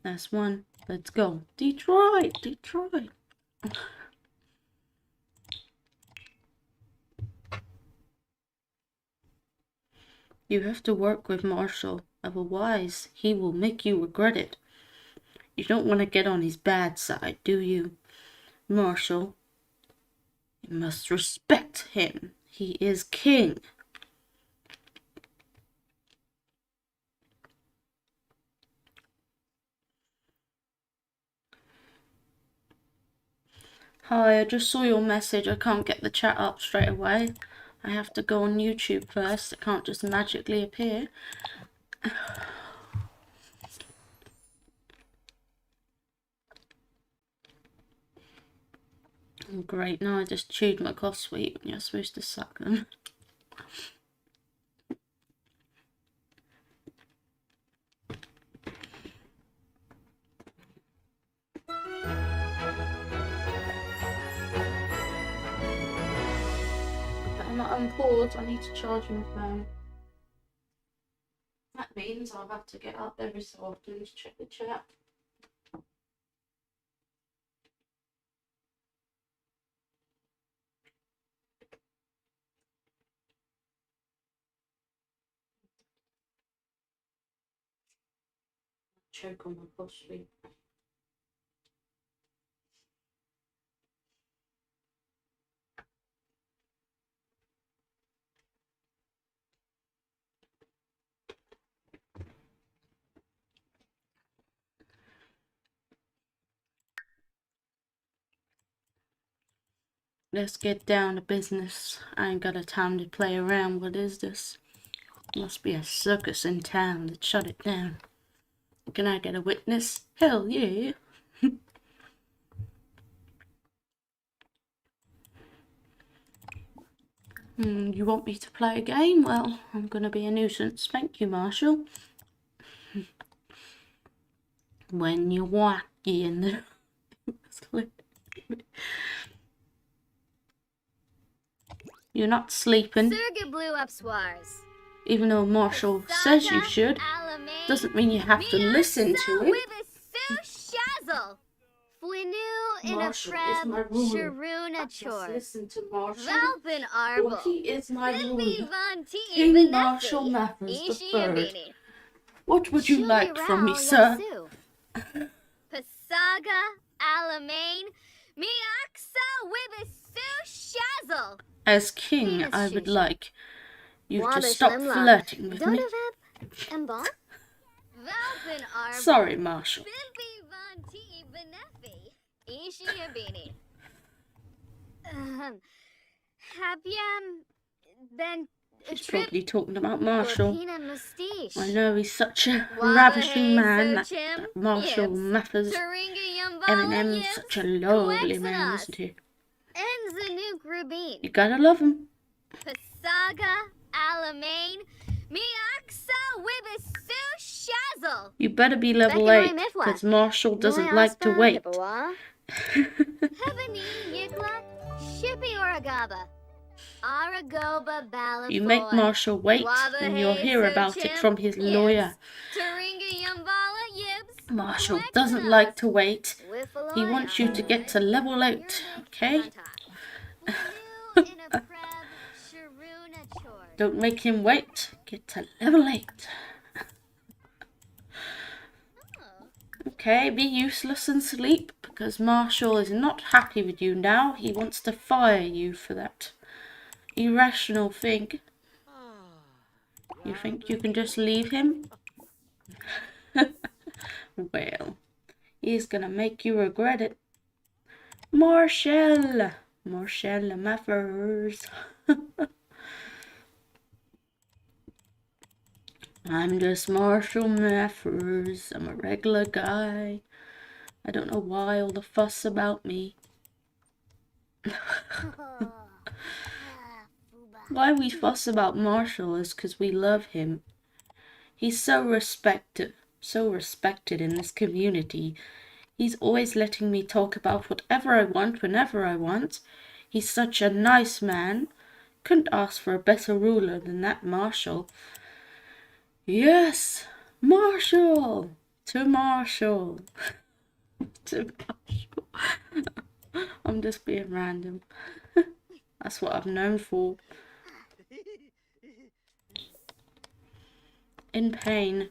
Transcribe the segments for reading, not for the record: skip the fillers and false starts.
That's one. Let's go. Detroit! Detroit! You have to work with Marshall, otherwise he will make you regret it. You don't want to get on his bad side, do you? Marshall, you must respect him. He is king. Hi, I just saw your message. I can't get the chat up straight away. I have to go on YouTube first. It can't just magically appear. Great, now I just chewed my cough sweet when you're supposed to suck them. But I'm not on pause, I need to charge my phone. That means I'll have to get up every so often to check the chat. Choke on my cough sweet. Let's get down to business. I ain't got a time to play around. What is this? Must be a circus in town that shut it down. Can I get a witness? Hell yeah. You want me to play a game? Well, I'm gonna be a nuisance. Thank you, Marshall. When you're wacky in the... You're not sleeping. Even though Marshall says you should, doesn't mean you have to listen to him. Marshall is my ruler. Listen to Marshall. Well, he is my ruler. King Marshall Mathers III. What would you like from me, sir? Pasaga Alamein Miaksa Wibisu Shazzle. As king, I would like you to stop flirting with me. Sorry, Marshall. She's probably talking about Marshall. I know he's such a ravishing man, that Marshall Mathers. Eminem's such a lovely man, isn't he? You gotta love him. Pasaga Alamein Miaksa Wibisu Shazzle. You better be level 8, because Marshall doesn't like to wait. You make Marshall wait, and you'll hear about it from his lawyer. Marshall doesn't like to wait. He wants you to get to level 8, okay? Don't make him wait. Get to level 8. Okay, be useless and sleep, because Marshall is not happy with you now. He wants to fire you for that irrational thing. You think you can just leave him? Well, he's gonna make you regret it. Marshall Mathers. I'm just Marshall Mathers. I'm a regular guy. I don't know why all the fuss about me. Why we fuss about Marshall is because we love him. He's so respected in this community. He's always letting me talk about whatever I want, whenever I want. He's such a nice man. Couldn't ask for a better ruler than that Marshall. Yes, Marshall! To Marshall. To Marshall. I'm just being random. That's what I'm known for. In pain.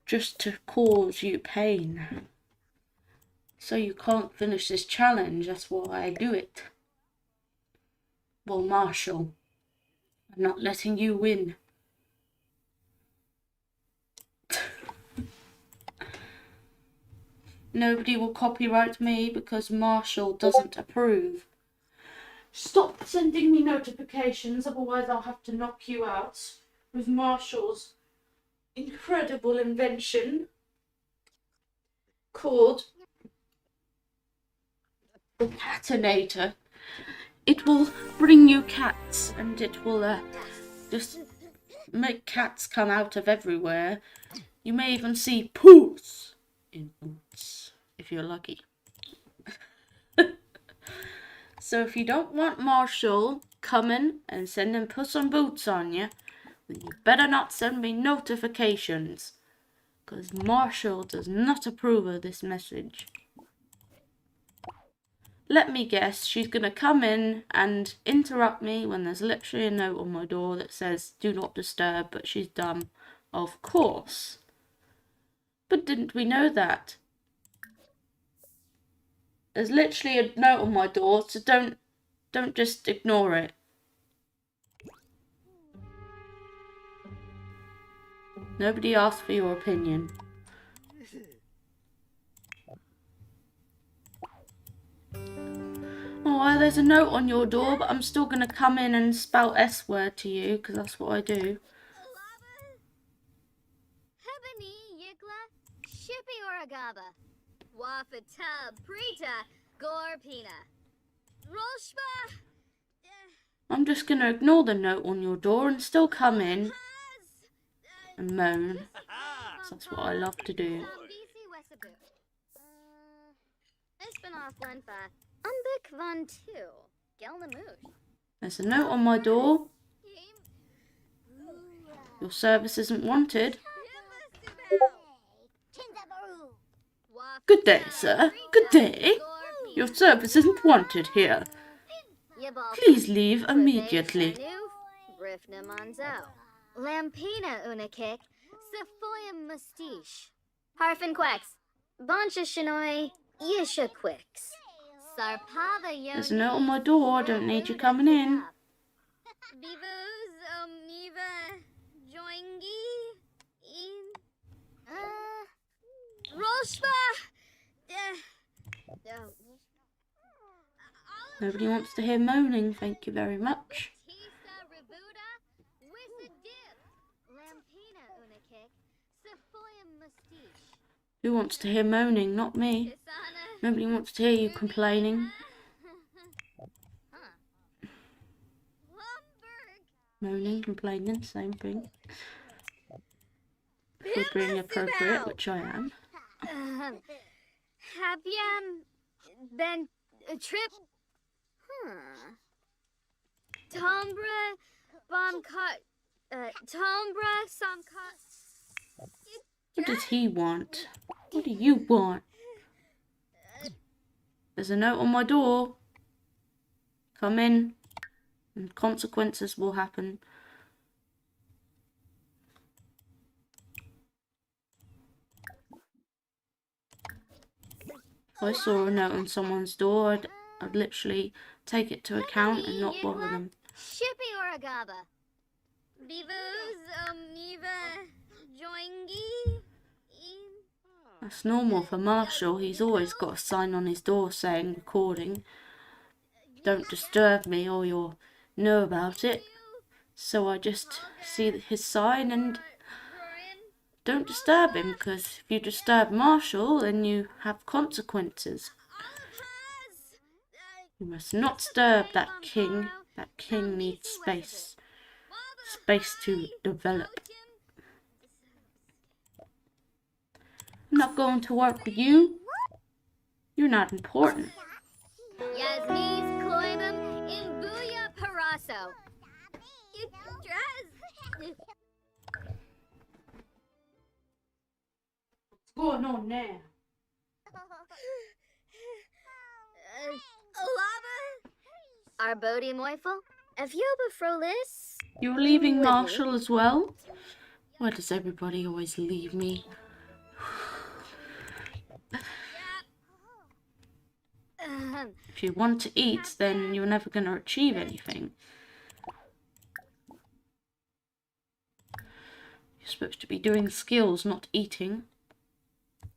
Just to cause you pain. So you can't finish this challenge. That's why I do it. Well, Marshall, I'm not letting you win. Nobody will copyright me because Marshall doesn't approve. Stop sending me notifications, otherwise I'll have to knock you out with Marshall's incredible invention called the Catinator. It will bring you cats and it will just make cats come out of everywhere. You may even see poos in boots if you're lucky. So if you don't want Marshall coming and sending Puss in Boots on you, then you better not send me notifications, because Marshall does not approve of this message. Let me guess, she's going to come in and interrupt me when there's literally a note on my door that says do not disturb, but she's dumb. Of course. But didn't we know that? There's literally a note on my door, so don't just ignore it. Nobody asked for your opinion. Oh, well, there's a note on your door, but I'm still going to come in and spout S-word to you, because that's what I do. Hebony Yigla Shippy Oragaba Wafata Prita Gorpina Rolshba. I'm just going to ignore the note on your door and still come in and moan. That's what I love to do. There's a note on my door. Your service isn't wanted. Good day, sir. Good day. Your service isn't wanted here. Please leave immediately. Lampina Unikik, Sephoyam Mustiche, Harfin Quex, Boncha Shinoi, Yisha Quix, Sarpava Yon. There's a note on my door. I don't need you coming in. Bivuz Omniva Joingi in Roshba. Nobody wants to hear moaning, thank you very much. Who wants to hear moaning? Not me. Nobody wants to hear you complaining. Moaning, complaining, same thing. If we're being appropriate, which I am. Have you been a trip? Tombra Bombcott Tombra Somcott. What does he want? What do you want? There's a note on my door. Come in, and consequences will happen. If I saw a note on someone's door, I'd literally take it to account and not bother them. Shippy Oragaba. Bivuz Omniva Joingi. That's normal for Marshall. He's always got a sign on his door saying recording. Don't disturb me or you'll know about it. So I just see his sign and don't disturb him, because if you disturb Marshall then you have consequences. You must not disturb that king. That king needs space. Space to develop. I'm not going to work with you. You're not important. Yasmis Kloimum in Booya Paraso. You dress. Go going on now? Lava? Arbodi Moifel? Evioba Frolis? You're leaving Whitney. Marshall as well? Why does everybody always leave me? If you want to eat, then you're never going to achieve anything. You're supposed to be doing skills, not eating.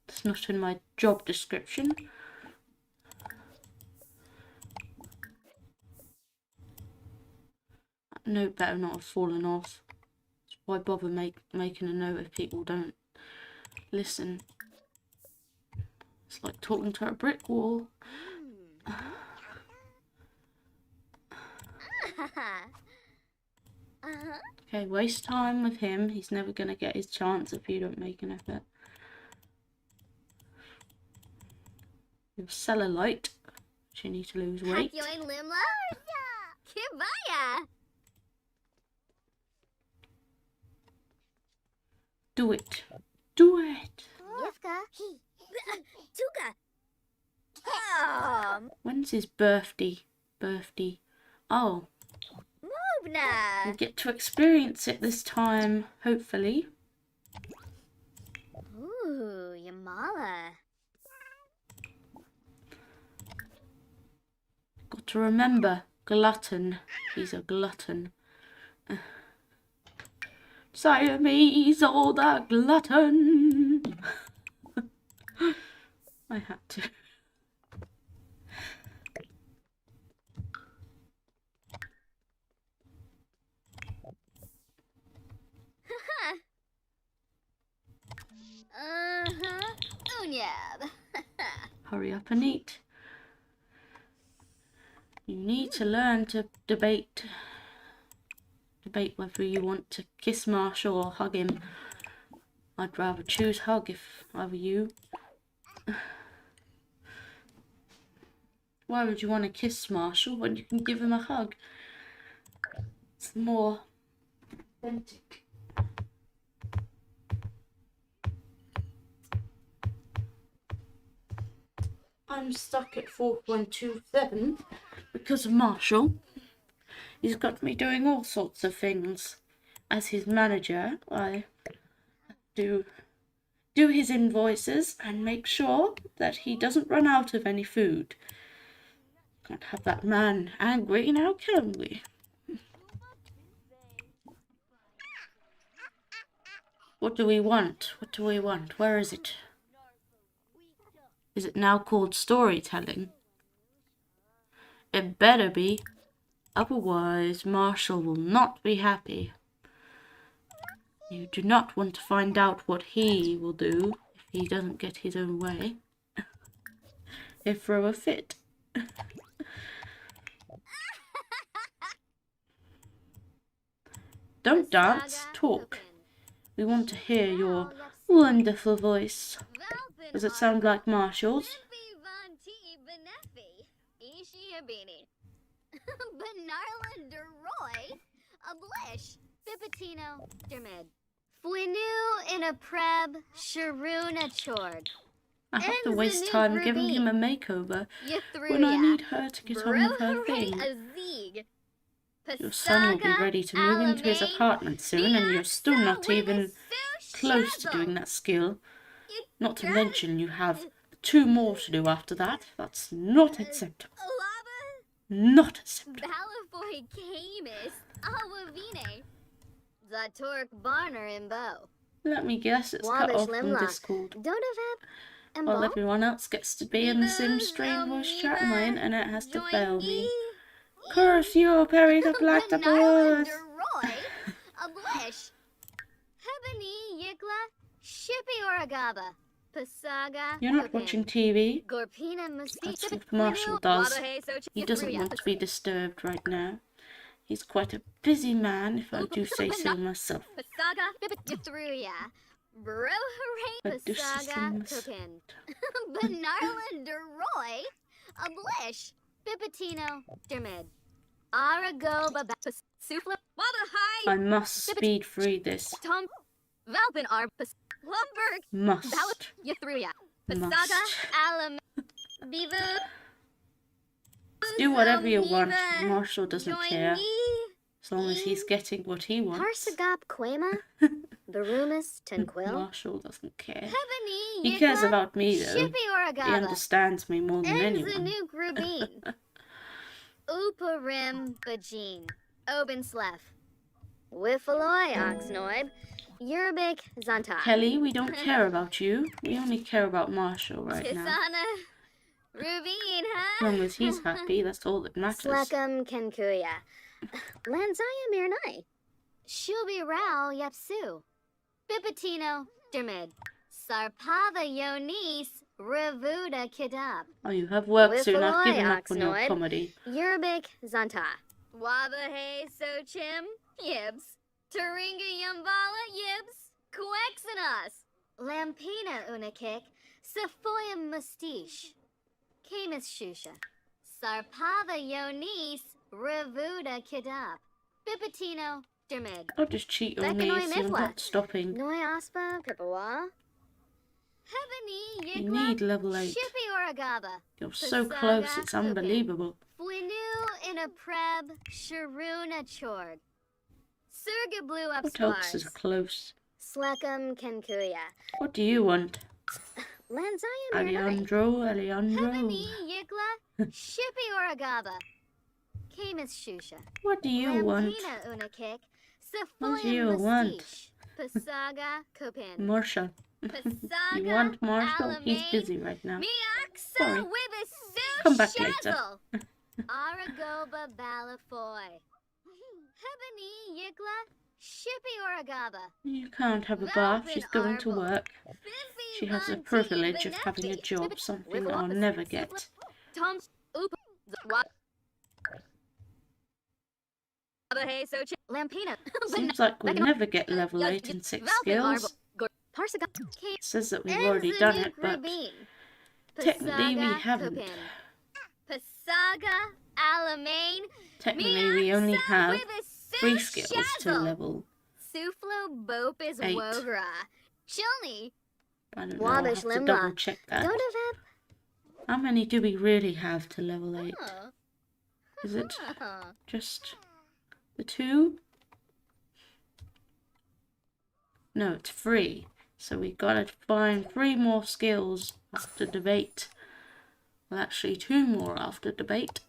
It's not in my job description. That note better not have fallen off. Why bother making a note if people don't listen? It's like talking to a brick wall. Okay, waste time with him. He's never going to get his chance if you don't make an effort. Your cellulite, which you need to lose weight. Hakyoin Limla? Kibaya! Do it. Do it. Yivka? Tuka! When's his birthday? Oh, Mubna! we'll get to experience it this time, hopefully. Ooh, Yamala. Got to remember, glutton. He's a glutton. Siamese or the glutton. I had to. Unyab. Hurry up and eat. You need to learn to debate whether you want to kiss Marshall or hug him. I'd rather choose hug if I were you. Why would you want to kiss Marshall when you can give him a hug? It's more authentic. I'm stuck at 4127 because of Marshall. He's got me doing all sorts of things. As his manager, I do his invoices and make sure that he doesn't run out of any food. Can't have that man angry now, can we? What do we want? What do we want? Where is it? Is it now called storytelling? It better be. Otherwise, Marshall will not be happy. You do not want to find out what he will do if he doesn't get his own way. He'll throw a fit. Don't dance, talk. We want to hear your wonderful voice. Does it sound like Marshall's? Benarla Deroy, Ablish, Bipatino, Dermid. Fwinu in a preb, Sharuna Chorg. I have to waste time giving him a makeover when I need her to get on with her thing. Your son will be ready to move into his apartment soon, and you're still not even close to doing that skill. Not to mention you have 2 more to do after that. That's not acceptable. Not acceptable. Balafoy Camus, Awavine, Zatork Barner in Bow. Let me guess, it's cut off from Discord. While everyone else gets to be in the same strange voice chat, my internet has to fail me. Curse you, Perry the Black the Boys! Ablish, Hebony Yikla, Shippy Oragaba, Pasaga. You're not watching TV. That's That's what Marshall does. He doesn't want to be disturbed right now. He's quite a busy man, if I do say so myself. Pasaga, Dithruya, Bro Hooray, I do say so Pasaga, myself. Cookin, Benarla Deroy, Ablish, Bipatino, Dermid, Arago, Sufla, I must speed through this. Tom, Valpin Arpus, Lumberg. Must. Yathruya. Must. Pasaga. Alam. Bivu. Do whatever you want. Marshall doesn't Join care. me. As long as he's getting what he wants. Parsagap Quema. Barumas Tenquil. Marshall doesn't care. Hebony. He cares about me though. Shippy He Oragaba. understands me more than anyone. Enzanu Grubin. Uparim Bajin. Obenslef. Wiffaloy Oxnoib. Yerbik Zanta. Kelly, we don't care about you. We only care about Marshall right now. Tisana. Rubin, As huh? long as he's happy, that's all that matters. Slekam Kenkuya. Lanzaya Mirnai. Shubi Rao Yapsu. Bipatino Dermid. Sarpava Yonis Ravuda Kidab. Oh, you have work soon. I've given Wiffaloy up on your Oxnoid. comedy. Yerbik Zanta. Wabahe Sochim Yibs. Taringa Yumbala Yibs. Quexenas. Lampina Unikik. Sephoyam Mustiche. Camus Shusha. Sarpava Yonis Ravuda Kidab. Bipatino Dermid. I'll just cheat on me, Bekanoi so I'm Mifwa. not stopping. Noi Aspa Pipawa. Hebony You Yigla. need level 8. Shippy Oragaba. You're so Pasaga close, it's Kupin. unbelievable. Fwinu in a preb Sharuna Chord. Surga Blue Up What else is Spars. close? Slekam Kenkuya. What do you want? Lanzaya Mirnai. Alejandro? Hebony Yigla. Shippy Oragaba. Camus Shusha. What do you want? Lampina Unikik. What do Sephoyam you want? Mustiche. Pasaga Kopin. Marshall. Pasaga. You want Marshall? He's Alamein, busy right now. Miaksa Sorry. Wibisu Come back later. Shazzle. Aragoba Balafoy. Hebony Yigla. Shippy Oragaba. You can't have a bath. She's going to work. She has the privilege of having a job, something I'll never get. Tom Oop. Lampina. Seems like we'll never get level 8 in 6 skills. It says that we've already done it, but technically we haven't. Pasaga Alamein. Technically we only have 3 skills to level. Suflo Bope is 8. Wogra. Chilney. I don't know, I'll have to double check that. Dodavep. How many do we really have to level 8? Huh. Is it Huh. just the 2? No, it's 3. So we gotta find 3 more skills after debate. Well, actually 2 more after debate.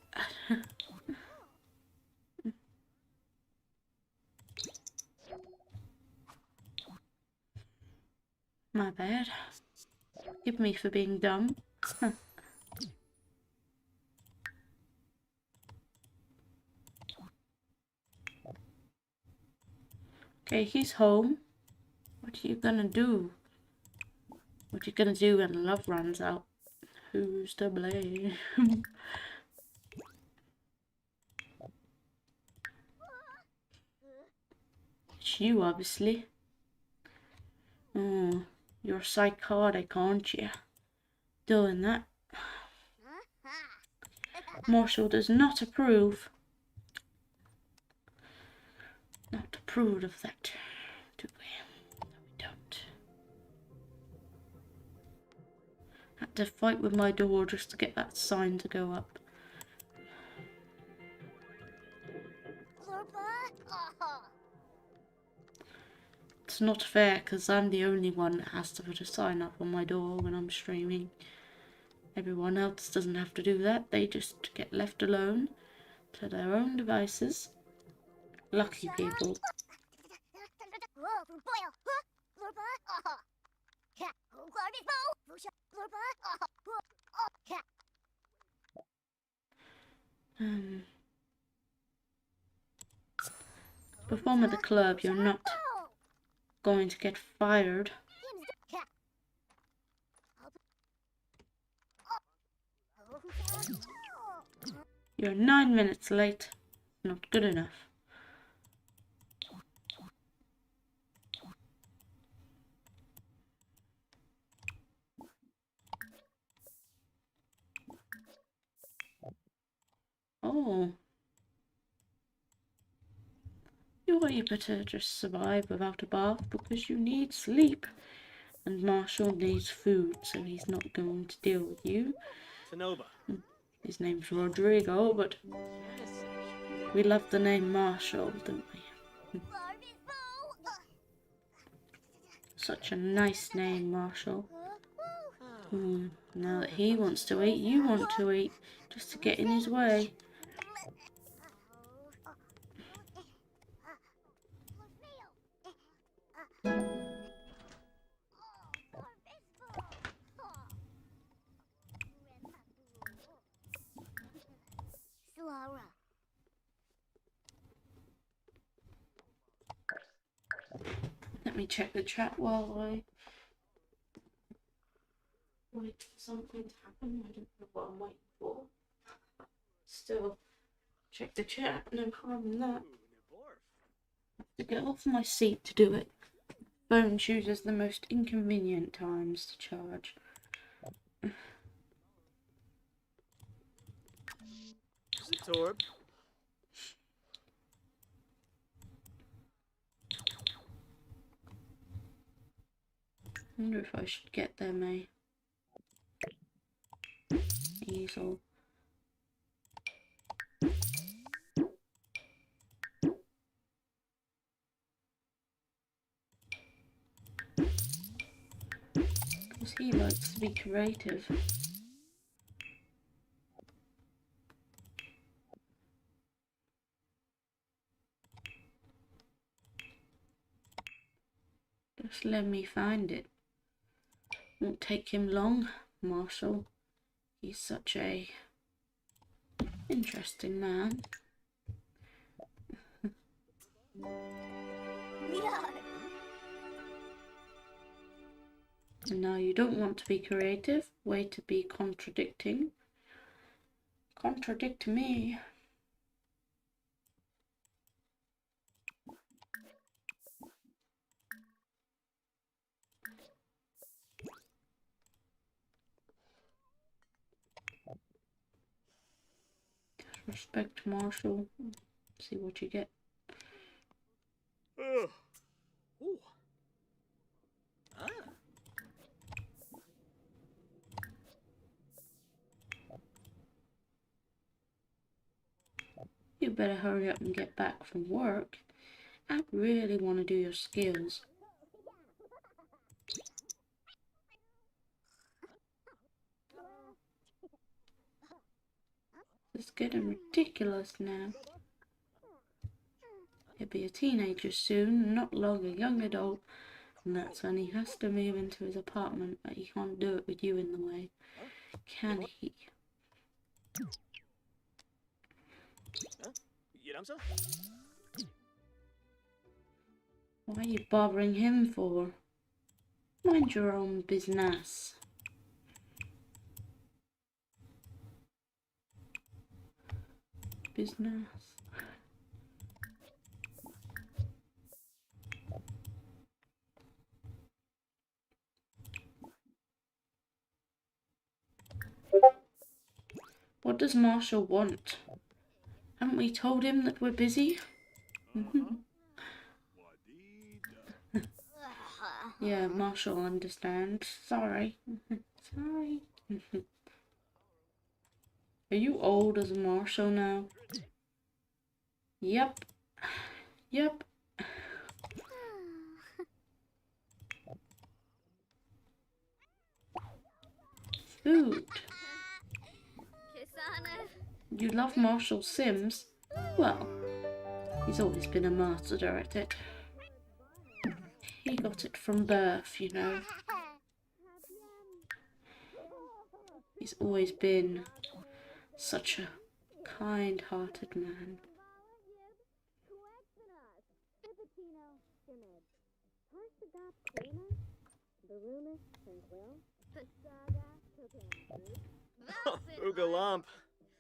My bad. Forgive me for being dumb. Okay, he's home. What are you gonna do? What are you gonna do when love runs out? Who's to blame? It's you, obviously. Oh, you're psychotic, aren't you? Doing that. Marshall does not approve. Not approve of that, do we? No, we don't. Had to fight with my door just to get that sign to go up. It's not fair because I'm the only one that has to put a sign up on my door when I'm streaming. Everyone else doesn't have to do that. They just get left alone to their own devices. Lucky people. Perform at the club, you're not going to get fired. You're 9 minutes late. Not good enough. Oh. You better just survive without a bath because you need sleep. And Marshall needs food, so he's not going to deal with you. Tanoba. His name's Rodrigo, but we love the name Marshall, don't we? Such a nice name, Marshall. Now that he wants to eat, you want to eat, just to get in his way. Let me check the chat while I wait for something to happen. I don't know what I'm waiting for. Still, check the chat, no harm in that. I have to get off my seat to do it. Phone chooses the most inconvenient times to charge. Zatorb. I wonder if I should get them a easel. Because he likes to be creative. Just let me find it. Won't take him long, Marshall. He's such a interesting man. And now you don't want to be creative. Way to be contradicting. Contradict me. Respect Marshall. See what you get. Ooh. Ah. You better hurry up and get back from work. I really want to do your skills. It's getting ridiculous now. He'll be a teenager soon, not long a young adult, and that's when he has to move into his apartment, but he can't do it with you in the way. Can he? Why are you bothering him for? Mind your own business. Business. What does Marshall want? Haven't we told him that we're busy? Yeah, Marshall understands. Sorry. Sorry. Are you old as Marshall now? Yep. Yep. Food. You love Marshall Sims? Well, he's always been a master at it. He got it from birth, you know. He's always been such a kind-hearted man. Ooga lump.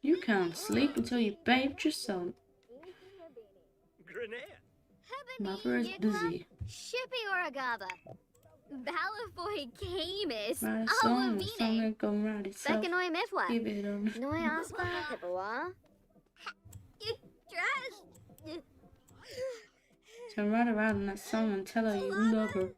You can't sleep until you bathed your son. Grenade. Mother is busy. Shippy Oragaba. Balafoy Camus. Right, song ain't gonna write itself. Bekanoi Mifwa. Give it on. Noi Aspa Hippawa. You trash. Turn right around in that song and tell her you love her.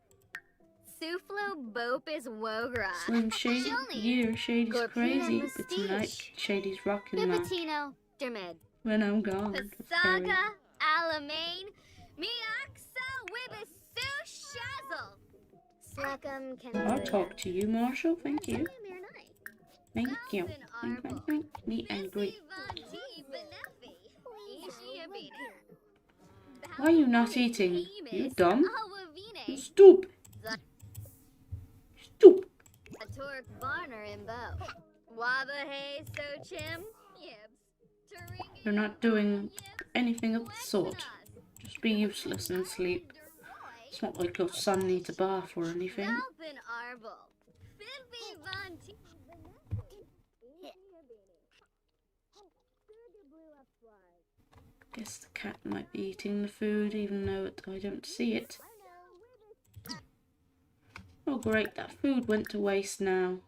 Suflo Bopis Wogra. Slim Shady, yeah, Shady's Gorpina crazy, but tonight Mystique. Shady's rocking that. Bipatino Dermid. When I'm gone, Fairy. Pasaga Alamein. Miaxa Wibisu Shazzle. Slackum can I'll talk to you, Marshall. Thank you. Thank you. Meet and greet. Why are you not eating? You dumb? You stupid. Stupid. Torque Barner and Bo. Wabahay So Chim. Yibs. You're not doing anything of the sort. Just be useless and sleep. It's not like your son needs a bath or anything. Alpin Arble. Fimpy Von T. Guess the cat might be eating the food even though I don't see it. Oh great, that food went to waste now.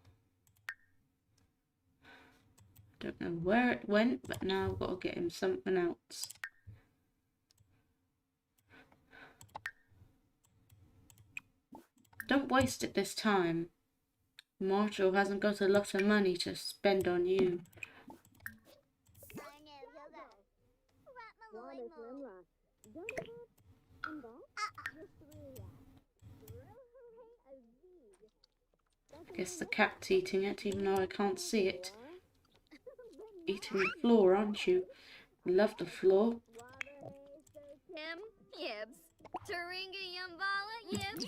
Don't know where it went, but now I've got to get him something else. Don't waste it this time. Marshall hasn't got a lot of money to spend on you. Guess the cat's eating it, even though I can't see it. Eating the floor, aren't you? Love the floor. Tim Yibs. Taringa Yumbala Yibs.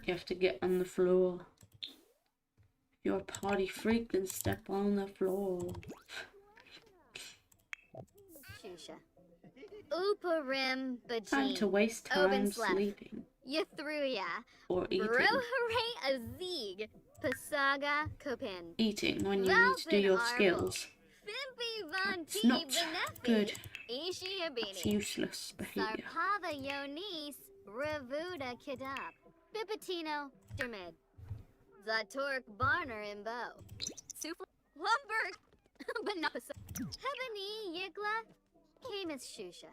You have to get on the floor. If you're a party freak, then step on the floor. Shusha. Uparim Time to Bajin. waste time Oben Slef. sleeping Yathruya. or eating. Rohare Azig. Pasaga Kopin. Eating when you need to do your skills. Fimpy Von It's T. not Benefi. good. Ishi It's Abini. useless behavior. Sarpava Yonis. Ravuda Kidab. Bipatino Dermid. Zatork Barner and Bo. Sufla Lumberg. Benosa. Hebony Yigla. Camus Shusha.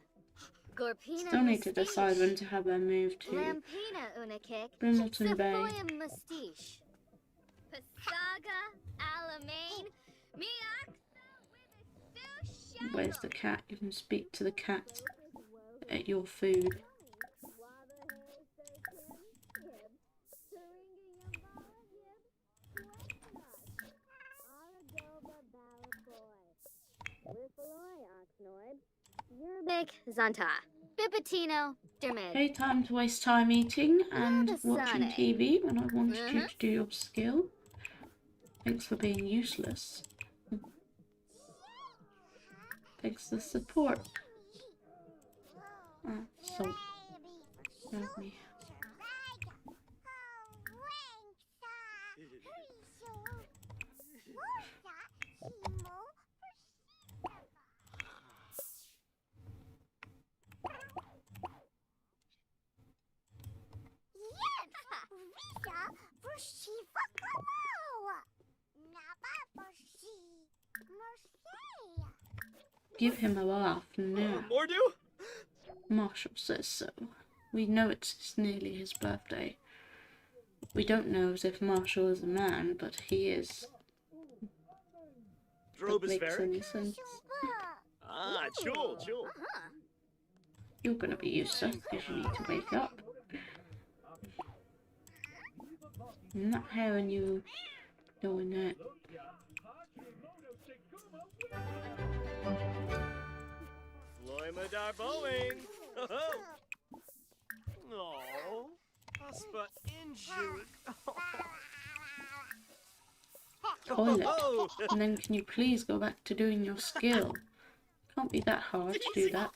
Gorpina Still need to decide when to have her move to Lampina Unikik. Brimilton Bay. Sephoia Mustiche. Pasaga Alamein. Miaxa Where's the cat? You can speak to the cat at your food. Yerbik Zanta. Bipatino Dermid. Okay, time to waste time eating and watching Sonic. TV when I wanted you to do your skill. Thanks for being useless. Thanks for the support. Ah, so help me. Give him a laugh now. Mordu? Marshall says so. We know it's nearly his birthday. We don't know as if Marshall is a man, but he is. That makes any Drobus sense. Ah, chul. You're gonna be useless because you need to wake up. I'm not having you doing that. Floimadar Boeing. No. Huspa injury. Toilet. Oh. And then can you please go back to doing your skill? Can't be that hard to do that.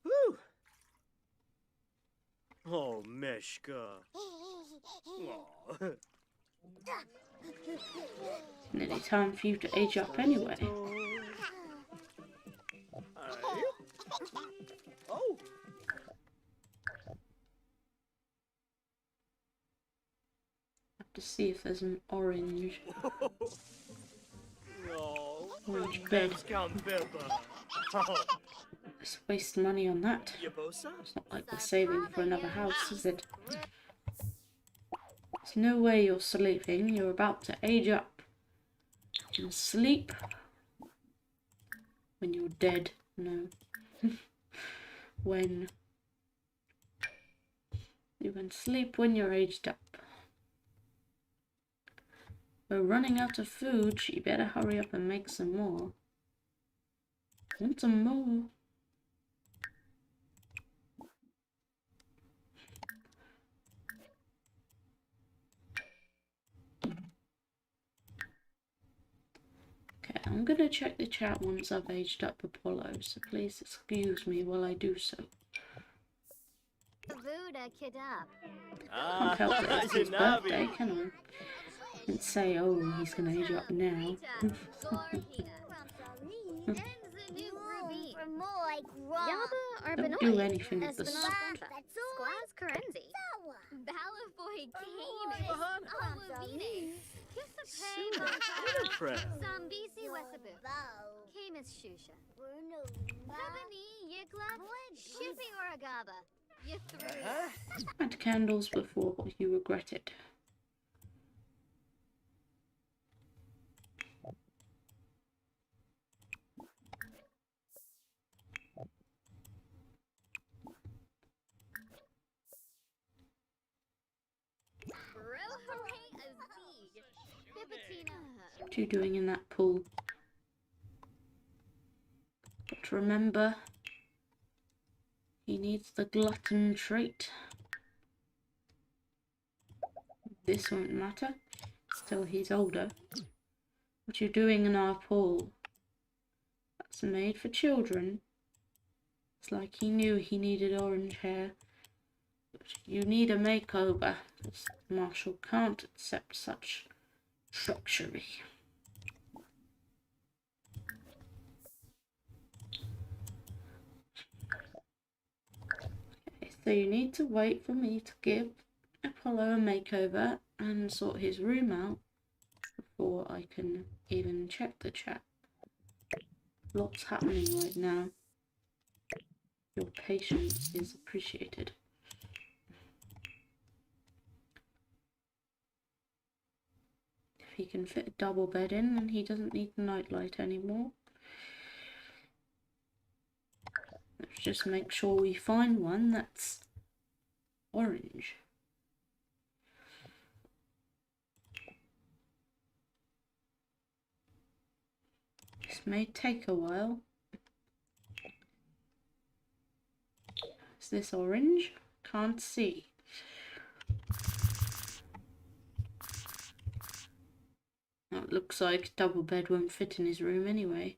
Whew. Oh, Meshka. Oh. Nearly time for you to age up anyway. Aye. Oh. Have to see if there's an orange No. Orange bed. Count Pepper. Oh. Let's waste money on that. Yabosa? It's not like we're saving for another house, is it? There's no way you're sleeping. You're about to age up. And sleep when you're dead. No. When you can sleep when you're aged up. We're running out of food. So you better hurry up and make some more. Want some more? Okay, I'm gonna check the chat once I've aged up Apollo, so please excuse me while I do so. Buddha Kidap. Can't help it, it's his birthday, can I? Can't say, oh, he's gonna age up now. Don't do anything with the salt. Squaz Karenzi. Balafoy came. Prep. Zambisi Wesabu. Camus Shusha. Kabani Yikla. Shippy Oragaba. Add candles before you regret it. What are you doing in that pool? But remember, he needs the glutton trait. This won't matter. Still, he's older. What are you doing in our pool? That's made for children. It's like he knew he needed orange hair. But you need a makeover. This Marshall can't accept such treachery. Okay, so you need to wait for me to give Apollo a makeover and sort his room out before I can even check the chat. Lots happening right now. Your patience is appreciated. If he can fit a double bed in, then he doesn't need the nightlight anymore. Let's just make sure we find one that's orange. This may take a while. Is this orange? Can't see. Well, it looks like double bed won't fit in his room anyway.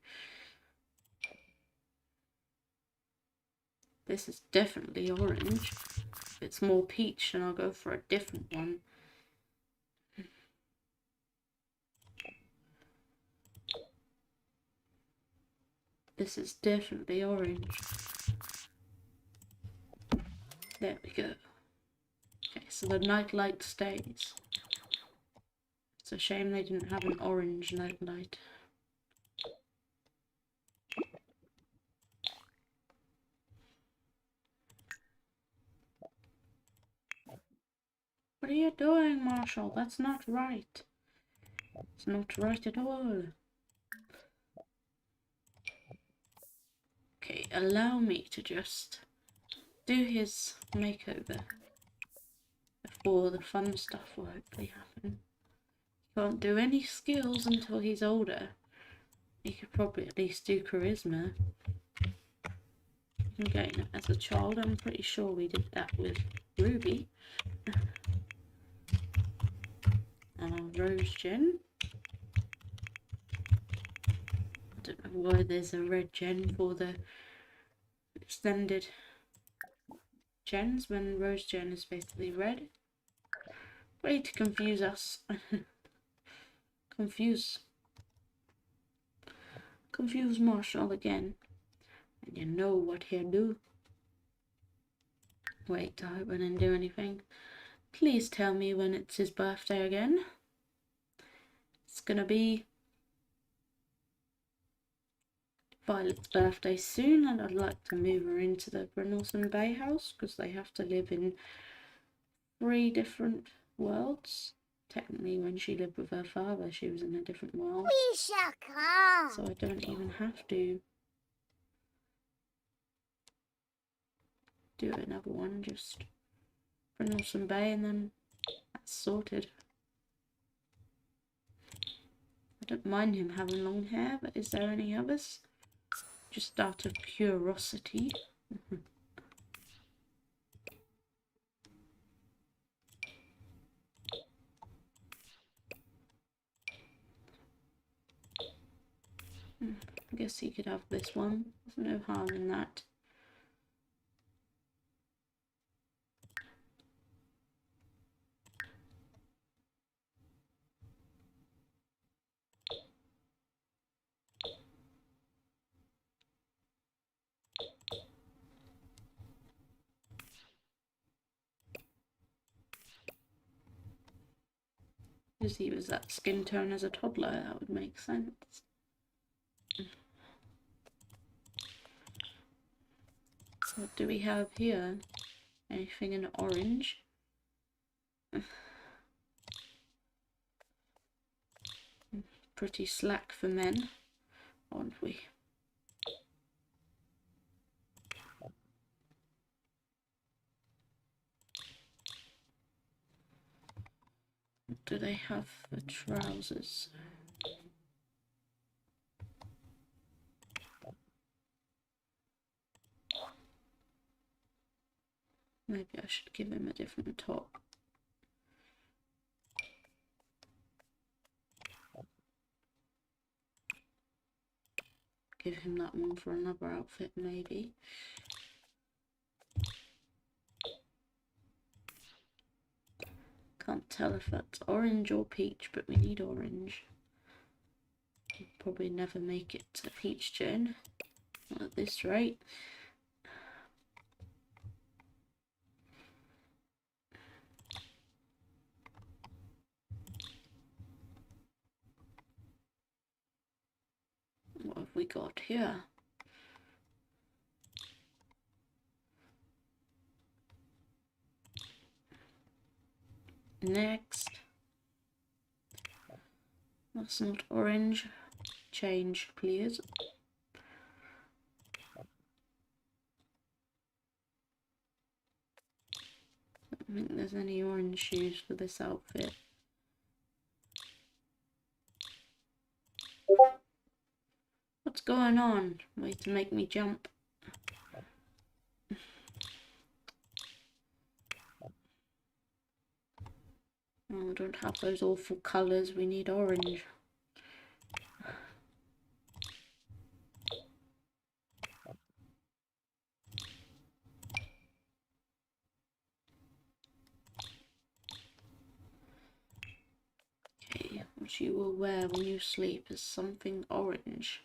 This is definitely orange. If it's more peach, then I'll go for a different one. This is definitely orange. There we go. Okay, so the nightlight stays. It's a shame they didn't have an orange nightlight. What are you doing, Marshall? That's not right. It's not right at all. Okay, allow me to just do his makeover before the fun stuff will hopefully happen. He can't do any skills until he's older. He could probably at least do charisma. Again, as a child, I'm pretty sure we did that with Ruby. Rose Gen. I don't know why there's a red gen for the extended gens when Rose Gen is basically red. Way to confuse us. Confuse Marshall again. And you know what he'll do. Wait, I hope I didn't do anything. Please tell me when it's his birthday again. It's gonna be Violet's birthday soon, and I'd like to move her into the Brynelson Bay house because they have to live in 3 different worlds. Technically, when she lived with her father, she was in a different world. We shall come. So I don't even have to do another one, just Brynelson Bay, and then that's sorted. I don't mind him having long hair, but is there any others? Just out of curiosity. I guess he could have this one. There's no harm in that. Because he was that skin tone as a toddler, that would make sense. What do we have here? Anything in orange? Pretty slack for men, aren't we? What do they have for trousers? Maybe I should give him a different top. Give him that one for another outfit, maybe. Can't tell if that's orange or peach, but we need orange. We'll probably never make it to peach gen, not at this rate. What have we got here? Next. That's not orange. Change, please. I don't think there's any orange shoes for this outfit. What's going on? Way to make me jump. Oh, we don't have those awful colours. We need orange. Okay, what you will wear when you sleep is something orange.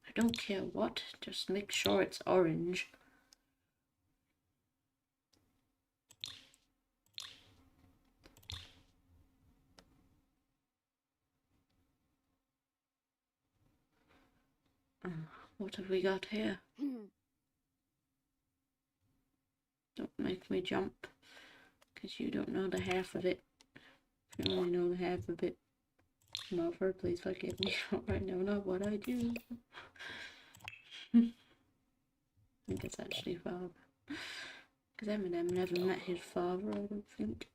I don't care what, just make sure it's orange. What have we got here? Don't make me jump, because you don't know the half of it. If you only know the half of it, Mother, please forgive me. I know not what I do. I think it's actually father. Because Eminem never met his father, I don't think.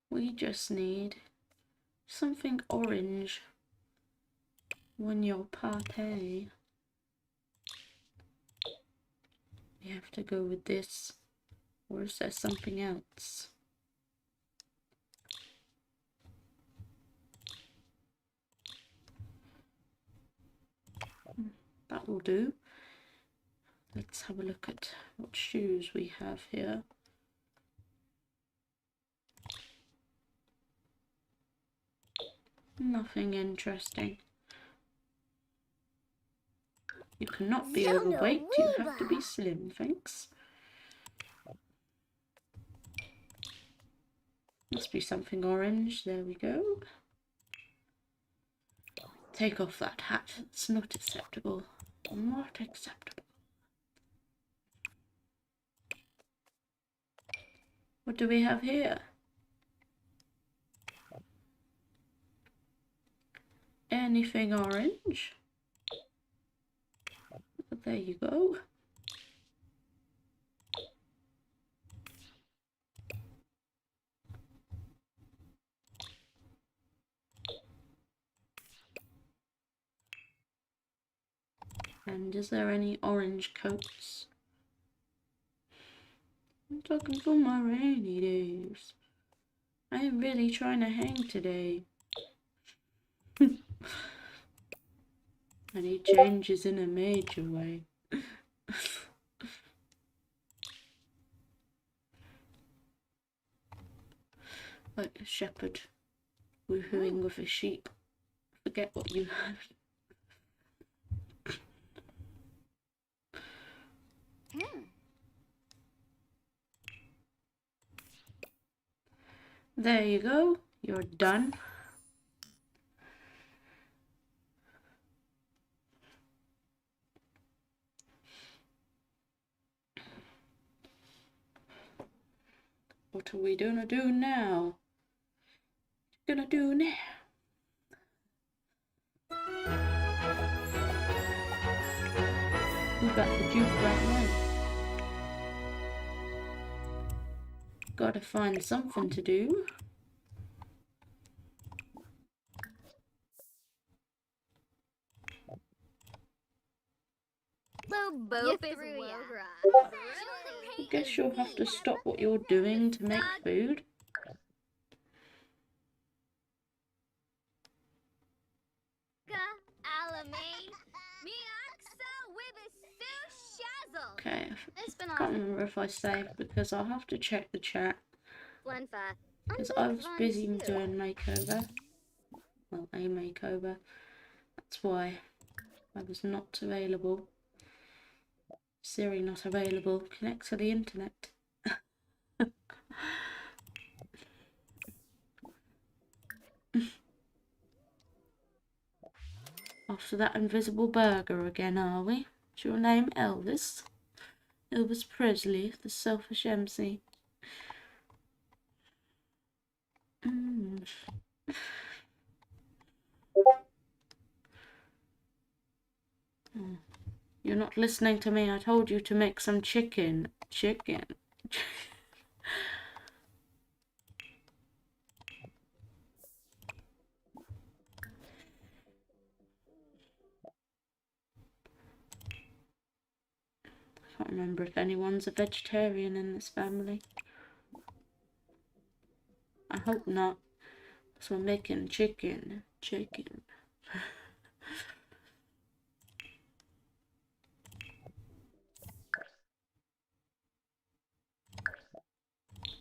We just need something orange when you're party. We have to go with this, or is there something else? That will do. Let's have a look at what shoes we have here. Nothing interesting. You cannot be overweight, you have to be slim, thanks. Must be something orange, there we go. Take off that hat. It's not acceptable. Not acceptable. What do we have here? Anything orange? There you go. And is there any orange coats? I'm looking for my rainy days. I am really trying to hang today. I need changes in a major way. Like a shepherd woohooing with a sheep. Forget what you have. There you go. You're done. What are we gonna do now? Gonna do now? We got the juice right now. Gotta find something to do. I guess you'll have to stop what you're doing to make food. Okay, I can't remember if I saved because I'll have to check the chat. Because I was busy doing makeover. Well, a makeover. That's why I was not available. Siri not available. Connect to the internet. After that invisible burger again, are we? Is your name Elvis? Elvis Presley, the selfish MC. You're not listening to me. I told you to make some chicken. Chicken. I can't remember if anyone's a vegetarian in this family. I hope not. So we're making chicken. Chicken.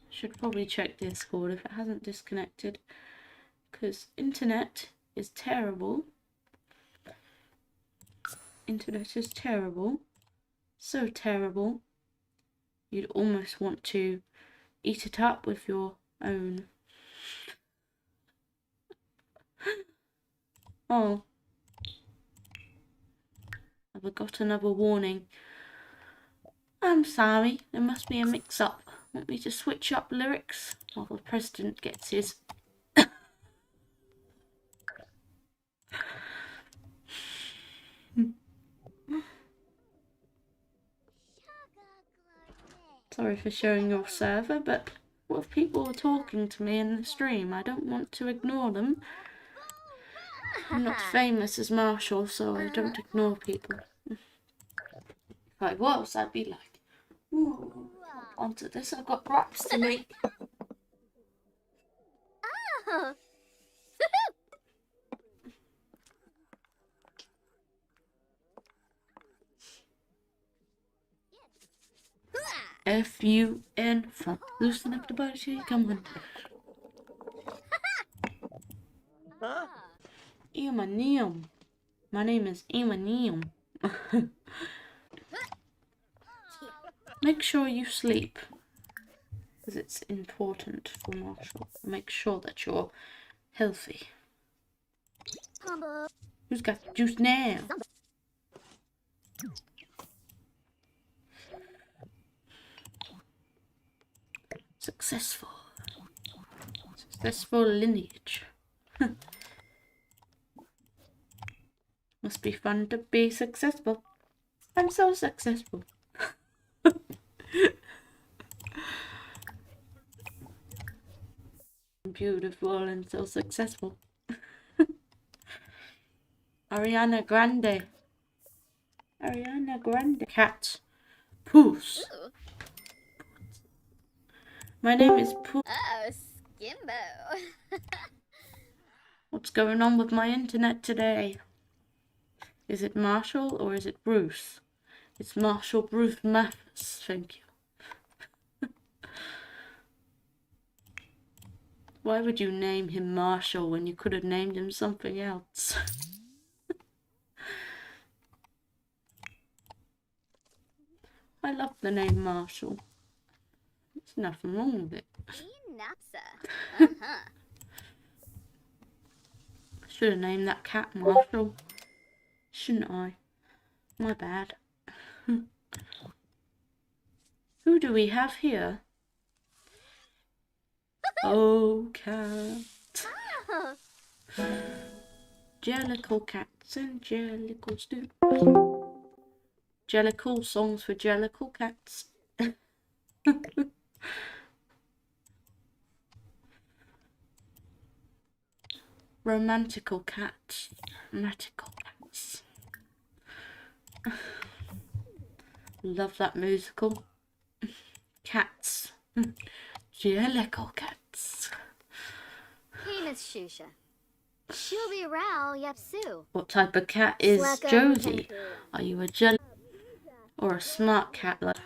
Should probably check Discord if it hasn't disconnected. Because internet is terrible. Internet is terrible. So terrible. You'd almost want to eat it up with your own. Oh. I've got another warning. I'm sorry, there must be a mix-up. Want me to switch up lyrics while the president gets his... Sorry for showing your server, but what if people are talking to me in the stream? I don't want to ignore them. I'm not famous as Marshall, so I don't ignore people. If I was, I'd be like, ooh, onto this, I've got raps to make. F-U-N, fuck, loosen up the body, come on. Huh? Emanium. My name is Emanium. Make sure you sleep, because it's important for Marshall. Make sure that you're healthy. Who's got the juice now? Successful. Successful lineage. Must be fun to be successful. I'm so successful. Beautiful and so successful. Ariana Grande. Ariana Grande. Cat. Puss. Ooh. My name is Puss. Oh, Skimbo. What's going on with my internet today? Is it Marshall or is it Bruce? It's Marshall Bruce Mathis, thank you. Why would you name him Marshall when you could have named him something else? I love the name Marshall. There's nothing wrong with it. Napsa. Uh-huh. Should have named that cat Marshall. Shouldn't I? My bad. Who do we have here? Oh, cat. Oh, Jellicle cats and jellicle stew. Jellicle songs for jellicle cats. Romantical cats. Romantical cats. Love that musical. Cats. Jellicle cats. hey, Miss Shusha. Shubi Rao Yapsu. What type of cat is Slacko Josie? Tempu. Are you a jelly or a smart cat like?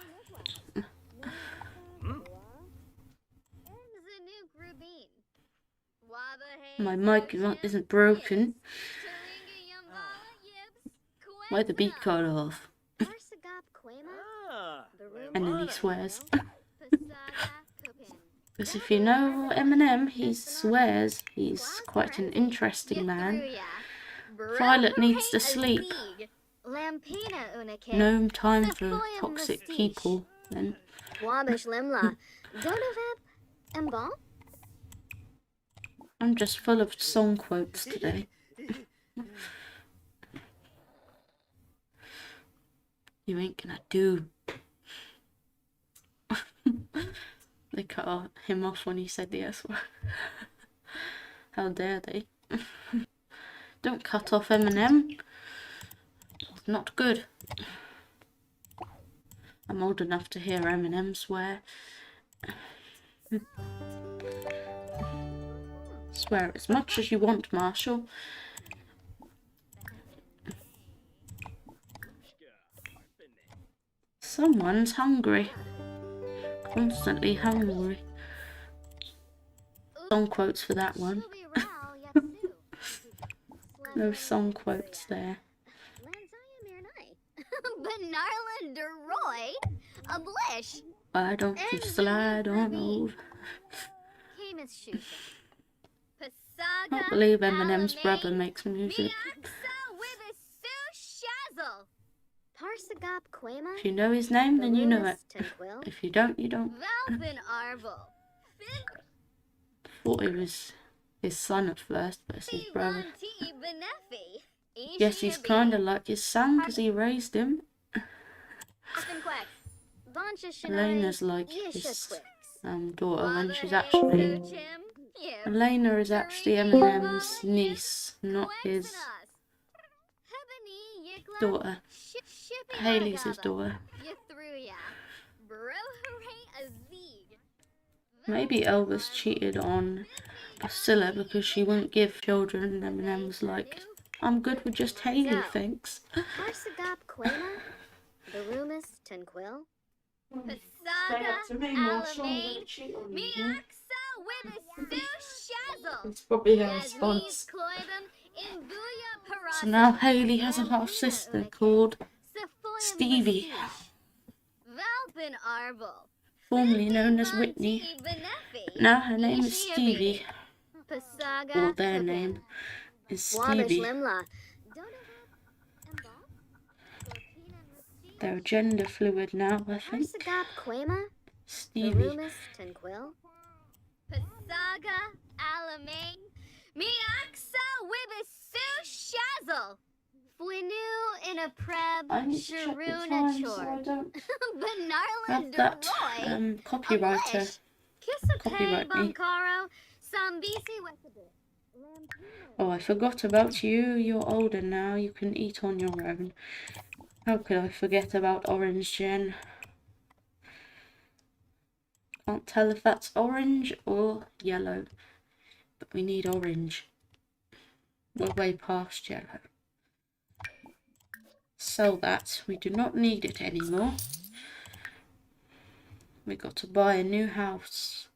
Zanuk Rubin. My mic isn't broken. Why the beat cut off? Ah. And then he swears. Because if you know Eminem, he swears. He's quite an interesting man. Violet needs to sleep. No time for toxic people then. Wabish Limla. Dodovep Embal? I'm just full of song quotes today. You ain't gonna do. They cut him off when he said the S word. How dare they? Don't cut off Eminem. Not good. I'm old enough to hear Eminem swear. Swear as much as you want, Marshall. Someone's hungry. Constantly hungry. Song quotes for that one. No song quotes there. Benarla Deroy, a blish. Why don't you slide on over? Can't believe Eminem's brother makes music. If you know his name, then you know it. If you don't, you don't. Thought it was his son at first, but it's his brother. Yes, he's kind of like his son because he raised him. Elena's like his daughter when she's actually... Elena is actually Eminem's niece, not his daughter. Haley's his daughter. Maybe Elvis cheated on Priscilla because she wouldn't give children, and Eminem was like, I'm good with just Haley, thanks. It's probably her response. So now Haley has a half sister called Stevie, formerly known as Whitney. Now her name is Stevie, or their name is Stevie. They're gender fluid now, I think. Harsagap Quema? Stevie. Verumus Tenquil? Pasaga Alamain? Miaxa Wibisu Shazzle! Fuinu in a preb I need to check the Sharuna time so I Chor. don't Benarla have that Deroy? copywriter. Kissate Copyright me. Bamcaro? Sambisi Wesabit. Oh, I forgot about you. You're older now. You can eat on your own. How could I forget about Orange Gen? Can't tell if that's orange or yellow. But we need orange. We're way past yellow. Sell that. We do not need it anymore. We got to buy a new house.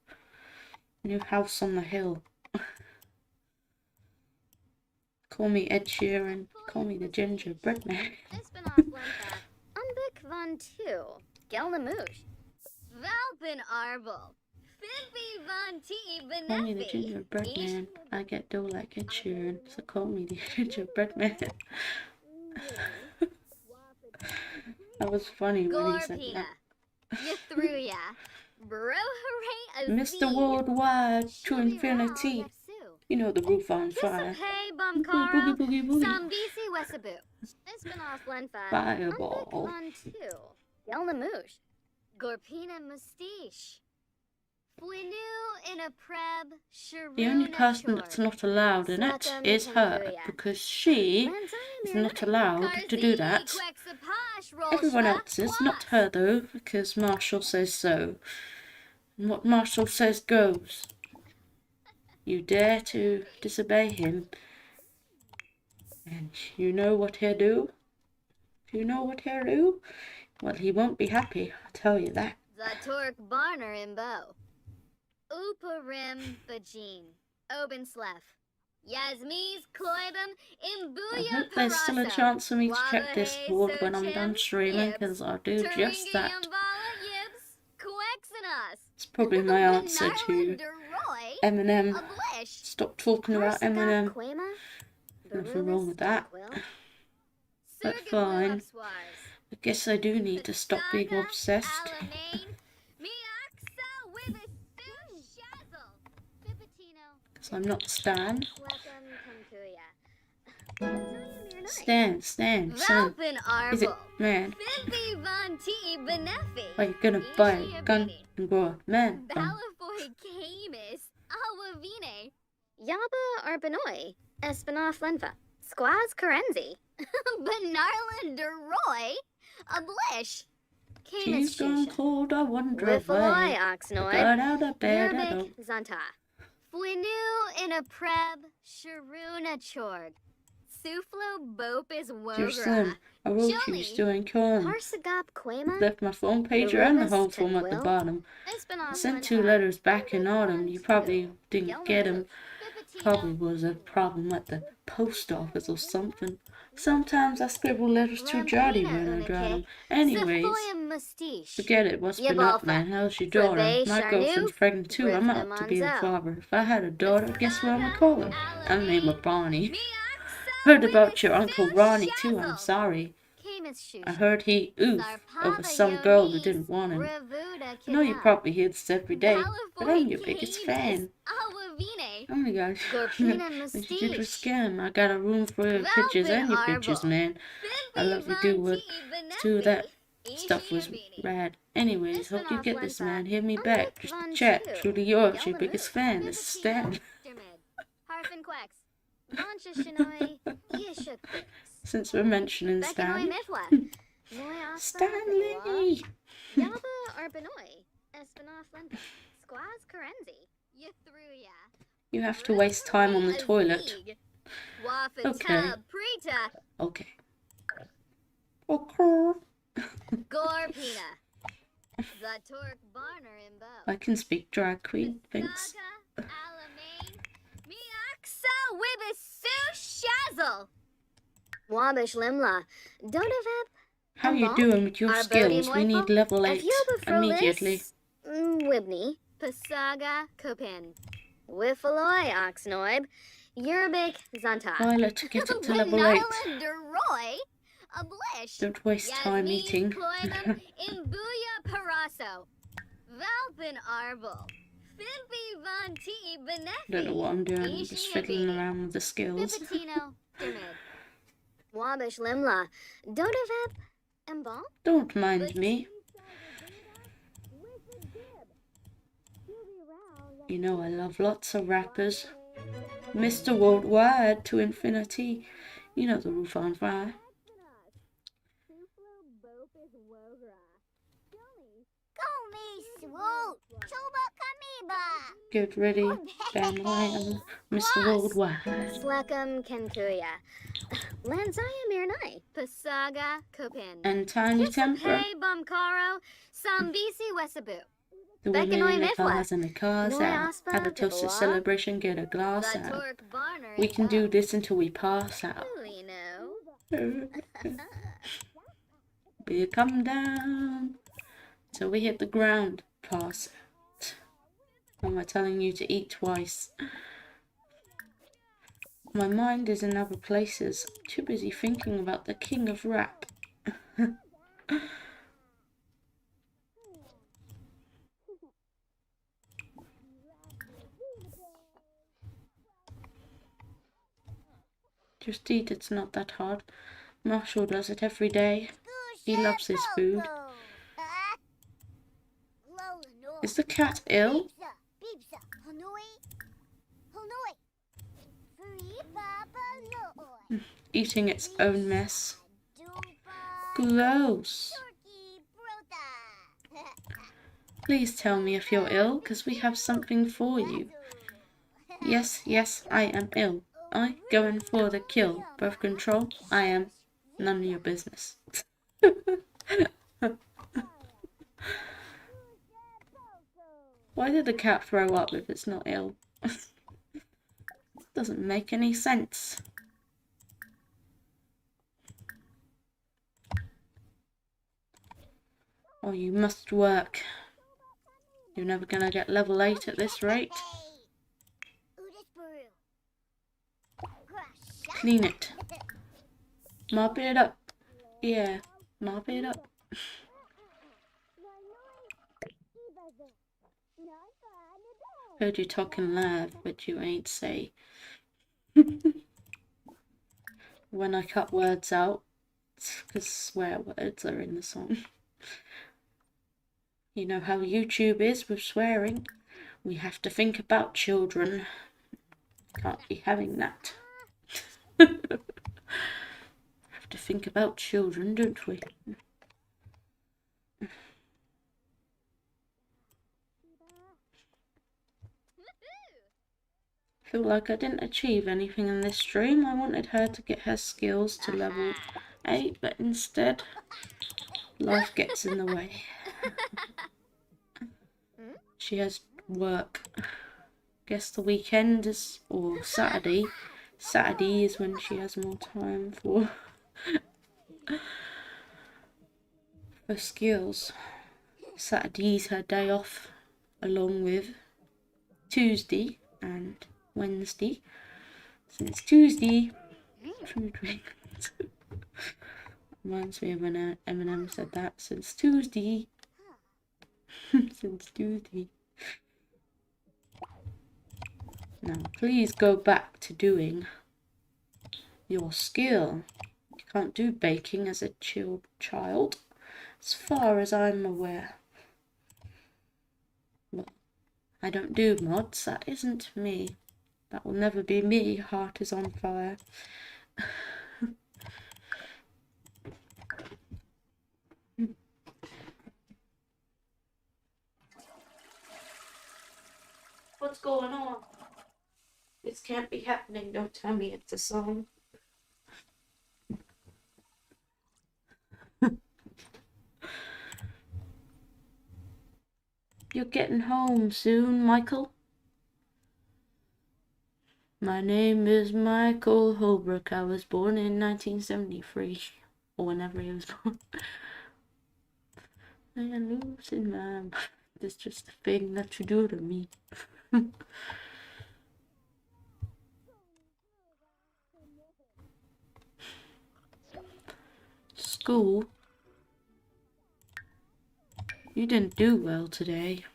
New house on the hill. Call me Ed Sheeran. Call me the gingerbread man. Umbik Van Tu. Gelnamoosh. Valpin Arbol. Fimpy Van T. Call me the Benefi. gingerbread man. I get dough like Ed Sheeran, so call me the gingerbread man. That was funny when he said Gorpina. that. Yathruya. Bro hooray Mr. Worldwide to infinity. You know the roof on fire. Hey Boogie Bumcaro. boogie boogie. Sambisi Wesabu. It's been off Lenfa. Fireball. Van Tu. Gelnamoosh. Gorpina Mustiche. Fuinu in a preb Sharuna The only person that's not allowed in it is her, because she is not allowed to do that. Everyone else is, not her though, because Marshall says so. And what Marshall says goes. You dare to disobey him, and you know what he'll do? You know what he'll do? Well, he won't be happy, I'll tell you that. Zatork Barner in Bow. Uparim Bajin. Obenslef. Yasmi's Kloibum I Imbuya hope there's still a chance for me to check this board when I'm done streaming, because I'll do just that. It's probably my answer to Eminem. Stop talking about Eminem. Nothing wrong with that. But fine. I guess I do need to stop being obsessed. Because I'm not Stan. Stan, son. Is it man? Are you gonna buy a gun and go a man? Balafoy Camus, Awavine, Yaba Arbanoi, Espinoff Lenfa, Squaz Karenzi, Benarlin Deroy, Ablish, She's gone cold, I wonder Wiffaloy why. Oxnoid, Got out of bed, I don't. Yerbik Zanta, Fuinu in a preb, Sharuna Chorg, Suflo Bopis Dear son, Wogra, I wrote you was doing corn. Harsagap Quema, Left my phone pager and the home form at the bottom. I sent 2 letters back in autumn. You probably didn't get them. Probably was a problem at the post office or something. Sometimes I scribble letters too jotty when I draw them. Anyways, forget it. What's been up, man? How's your daughter? My girlfriend's pregnant too. I'm up to being a father. If I had a daughter, guess what I'm gonna call her? I'll name her Bonnie. Heard about your Uncle Ronnie too, I'm sorry. I heard he oofed over some girl who didn't want him. I know you probably hear this every day, but I'm your biggest fan. Oh my gosh, what you did was scam. I got a room for your pictures and your pictures, man. I love you, do that stuff was rad. Anyways, hope you get this, man. Hit me back. Just a chat. Truly yours, your biggest fan. This is Stan. Since we're mentioning Stan. Stanley! Yaba Arbanoi, Espinoff Lenfa, Squaz Karenzi, Yathruya. You have to waste time on the toilet. Okay. Okay. Okay. Okay. Gorpina. Zatork Barner in Bow. I can speak drag queen, thanks. Saga Alamain. Miaxa Wibisu Shazzle. Wabish Limla. Dodavep. How you doing with your skills? We need level 8 immediately. Wibney. Pasaga Kopin. Wiffaloy Oxnoib. Yerbik Zanta. Violet, get it to level 8. Deroy. Ablish. fish. Don't waste time Yasmin eating. Koinem, Imbuya Paraso. Valpin Arbol. Fimpy Von T. Don't know Benefi. what I'm doing. I'm just fiddling around with the skills. Pipitino. Dermid. Wabish Limla. Dodavep. Embal. Don't mind me. You know I love lots of rappers. Mr. Worldwide to infinity. You know the roof on fire. Get ready, bandwagon, Mr. Worldwide. Slekam Kenkuya. Lanzaya Mirnai. Pasaga Kopin. And Tiny Temper. Hey Bumkaro. Sambisi Wesabu. The women Bekanoi in the Mifla. cars and the cars Noi out. Aspa Have a toasted Dibla. celebration, get a glass out. Torque Barner. We can do this until we pass out. We come down till we hit the ground, pass out. Am I telling you to eat twice? My mind is in other places. Too busy thinking about the king of rap. Just eat, it's not that hard. Marshall does it every day. He loves his food. Is the cat ill? Eating its own mess. Gross. Please tell me if you're ill, because we have something for you. Yes, yes, I am ill. I going for the kill. Birth control, I am. None of your business. Why did the cat throw up if it's not ill? Doesn't make any sense. Oh, you must work. You're never gonna get level 8 at this rate. Clean it. Mop it up. Yeah, mop it up. Heard you talking loud, but you ain't say. When I cut words out, because swear words are in the song. You know how YouTube is with swearing. We have to think about children. Can't be having that. Have to think about children, don't we? Feel like I didn't achieve anything in this stream. I wanted her to get her skills to level 8, but instead life gets in the way. She has work. Guess the weekend is, or Saturday. Saturday is when she has more time for skills. Saturday's her day off, along with Tuesday and Wednesday. Since Tuesday, reminds me of when Eminem said that. Since Tuesday. Since Tuesday. Now, please go back to doing your skill. You can't do baking as a child, as far as I'm aware. Well, I don't do mods. That isn't me. That will never be me. Heart is on fire. What's going on? This can't be happening. Don't tell me it's a song. You're getting home soon, Michael? My name is Michael Holbrook. I was born in 1973. Or whenever he was born. I'm losing my mind. It's just a thing that you do to me. School? You didn't do well today.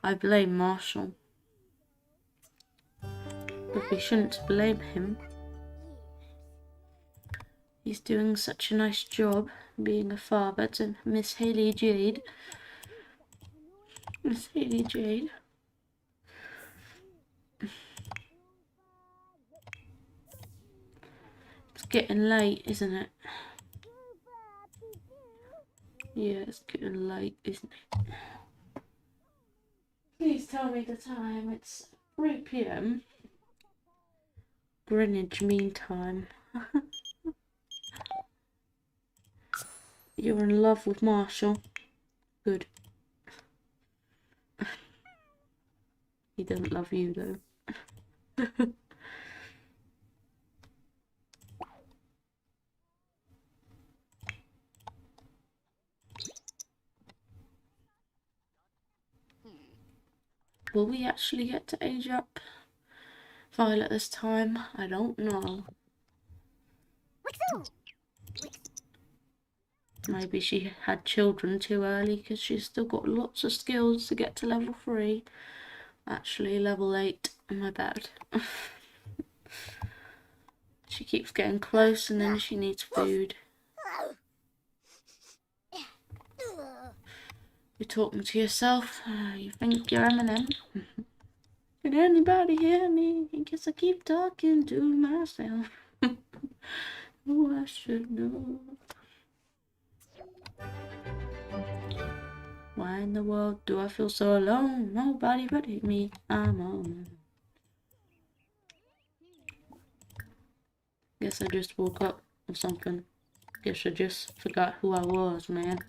I blame Marshall. But we shouldn't blame him. He's doing such a nice job being a father to Miss Haley Jade. Miss Haley Jade. It's getting late, isn't it? Yeah, it's getting late, isn't it? Please tell me the time. It's 3 p.m. Greenwich Mean Time. You're in love with Marshall. Good. He doesn't love you though. Will we actually get to age up Violet this time? I don't know. Maybe she had children too early because she's still got lots of skills to get to level 3. Actually, level 8. My bad. She keeps getting close and then she needs food. You're talking to yourself. You think you're Eminem? Can anybody hear me? I guess I keep talking to myself. Oh, I should know. Why in the world do I feel so alone? Nobody but me. I'm alone. Guess I just woke up or something. Guess I just forgot who I was, man.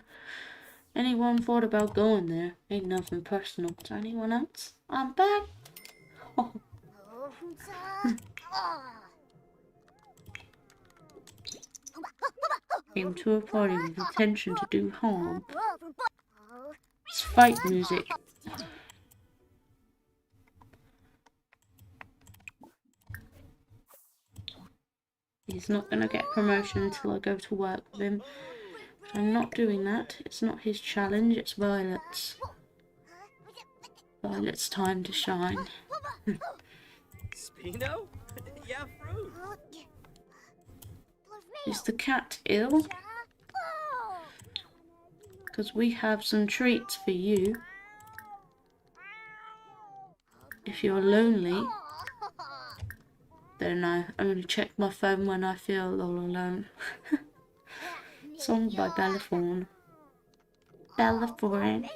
Anyone thought about going there? Ain't nothing personal to anyone else. I'm back. Oh. Came to a party with intention to do harm. It's fight music. He's not gonna get promotion until I go to work with him. I'm not doing that. It's not his challenge, it's Violet's. Violet's time to shine. Spino? Yeah, fruit. Is the cat ill? Because we have some treats for you. If you're lonely, then I only check my phone when I feel all alone. Song by Bellathorn. Bellathorn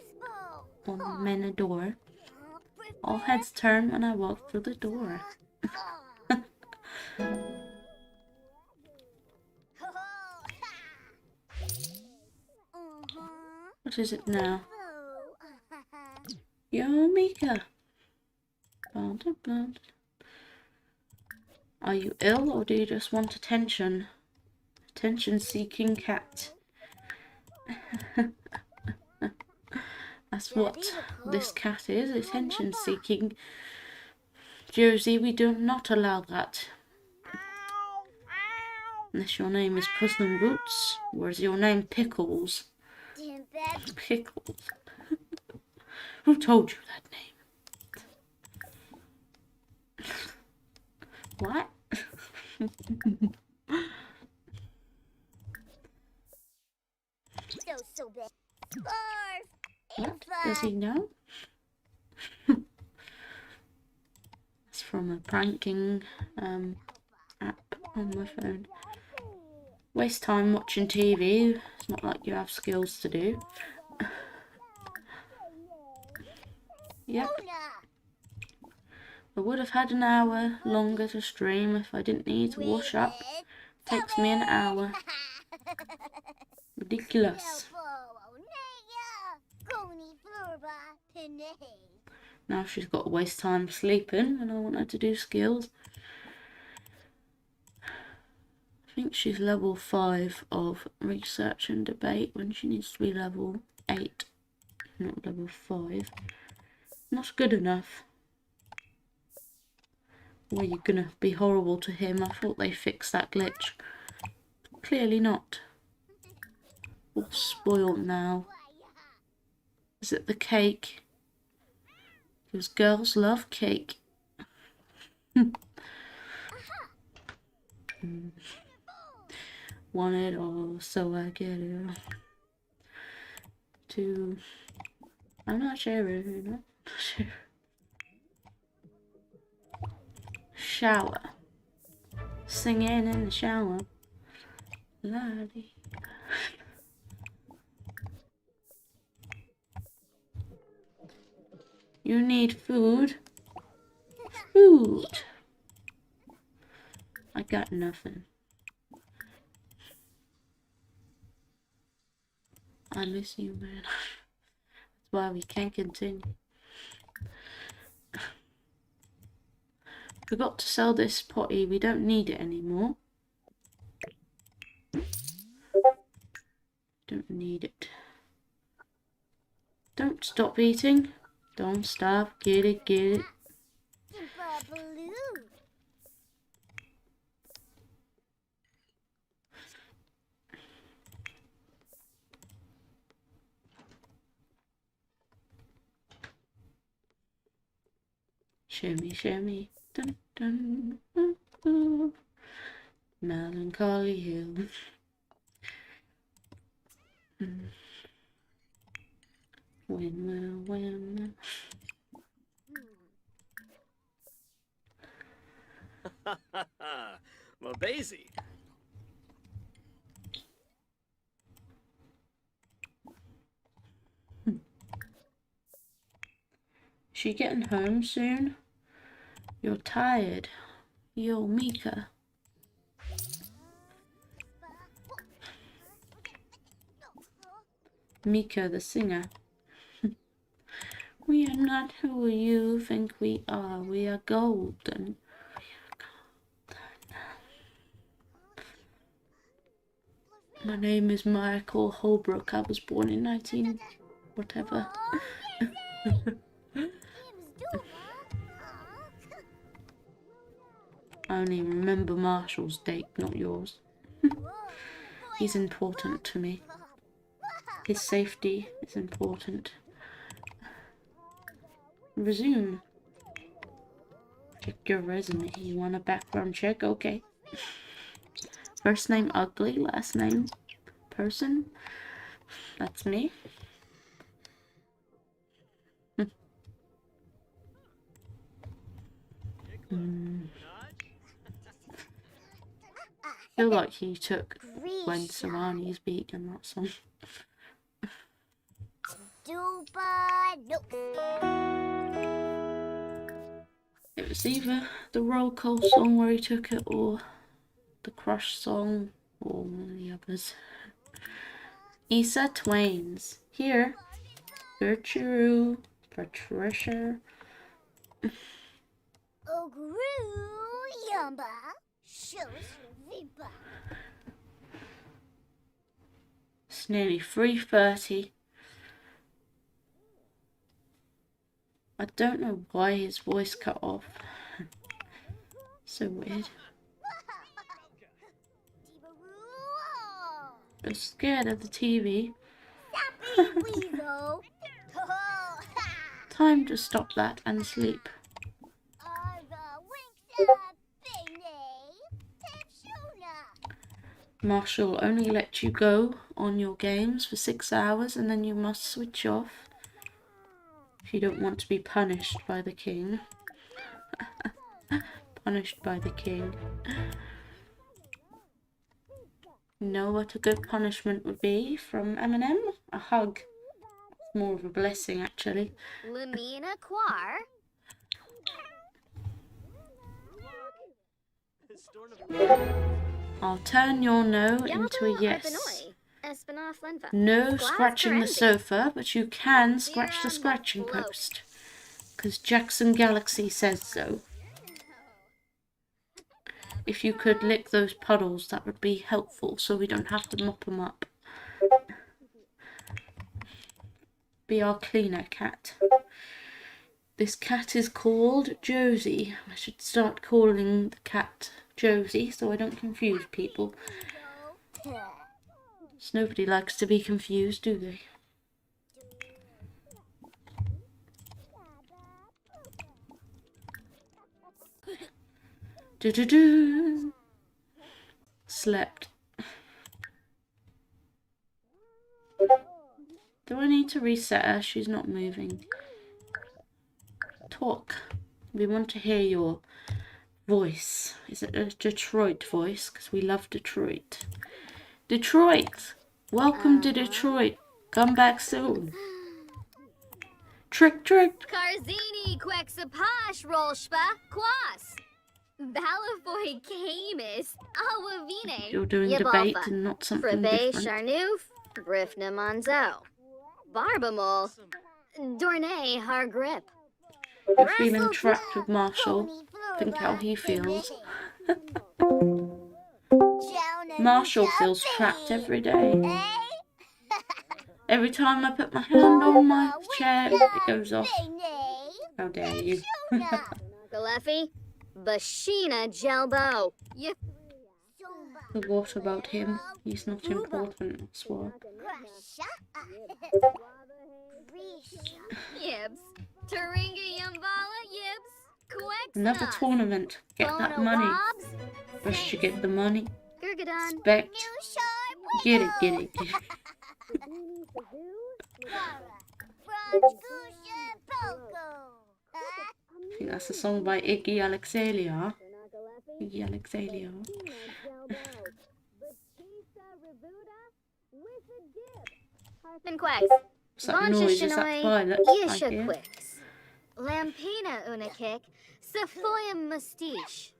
on Menador. All heads turn when I walk through the door. What is it now? Yo, Mika. Are you ill or do you just want attention? Attention-seeking cat. That's what this cat is, attention-seeking. Josie, we do not allow that. Unless your name is Puss in Boots, or is your name Pickles? Pickles. Who told you that name? What? What? Does he know? It's from a pranking app on my phone. Waste time watching TV. It's not like you have skills to do. Yep. I would have had an hour longer to stream if I didn't need to wash up. Takes me an hour. Ridiculous. Now she's got to waste time sleeping and I want her to do skills. I think she's level 5 of research and debate when she needs to be level 8, not level 5. Not good enough. Or you're gonna be horrible to him. I thought they fixed that glitch. Clearly not. all spoiled now. Is it the cake? Because girls love cake. Want it all, so I get it. To I'm not sharing. Shower. Singing in the shower. La-dee. You need food. Food. I got nothing. I miss you, man. That's why we can't continue. Forgot to sell this potty. We don't need it anymore. Don't need it. Don't stop eating. Don't stop. Get it, get it. Shimmy, shimmy. Dun, dun, dun, dun. Melancholy Hill. Windmill. Mabezi. She getting home soon? You're tired. Yo, Mika. Mika the singer. We are not who you think we are. We are golden. My name is Michael Holbrook. I was born in 19... whatever. I only remember Marshall's date, not yours. He's important to me. His safety is important. Resume. Check your resume. You want a background check? Okay. First name ugly, last name person. That's me. I feel like he took when Savani's beat in that song. It was either the roll call song where he took it or the Crush song or one of the others. Issa Twains. Here. Gertrude. Patricia. It's nearly 3:30. I don't know why his voice cut off. So weird. I'm scared of the TV. Time to stop that and sleep. Marshall will only let you go on your games for 6 hours and then you must switch off if you don't want to be punished by the king. Punished by the king. You know what a good punishment would be from Eminem? A hug. More of a blessing, actually. Lamina Quar. I'll turn your no into a yes. No scratching the sofa, but you can scratch the scratching post. Because Jackson Galaxy says so. If you could lick those puddles, that would be helpful, so we don't have to mop them up. Be our cleaner cat. This cat is called Josie. I should start calling the cat Josie so I don't confuse people. So nobody likes to be confused, do they? Do do do. Slept. Do I need to reset her? She's not moving. Talk. We want to hear your voice. Is it a Detroit voice? Because we love Detroit. Detroit! Welcome to Detroit. Come back soon. Trick, trick. Karzini Quexapash Rolshpa Quas. Balafoy Camus Awavine. You're doing debate and not something Frabe different. Charnouf Brifna Monzo. Barbamol Dornay Hargrip. You're feeling trapped with Marshall. Think how he feels. Marshall feels trapped every day. Every time I put my hand on my chair, it goes off. How dare you? Galefi Bashina Jelbo. But what about him? He's not important, that's why. Yibs. Taringa Yambala Yibs. Quex. Another tournament. Get that money. First you get the money. Gurgadon. Respect. Get it, get it, get it. I think that's a song by Iggy Alexalia. Iggy Alexalia. Quex. What's that noise? Is that Violet? I Yisha hear. Quix. Lampina Unakik. Safoya Mustiche.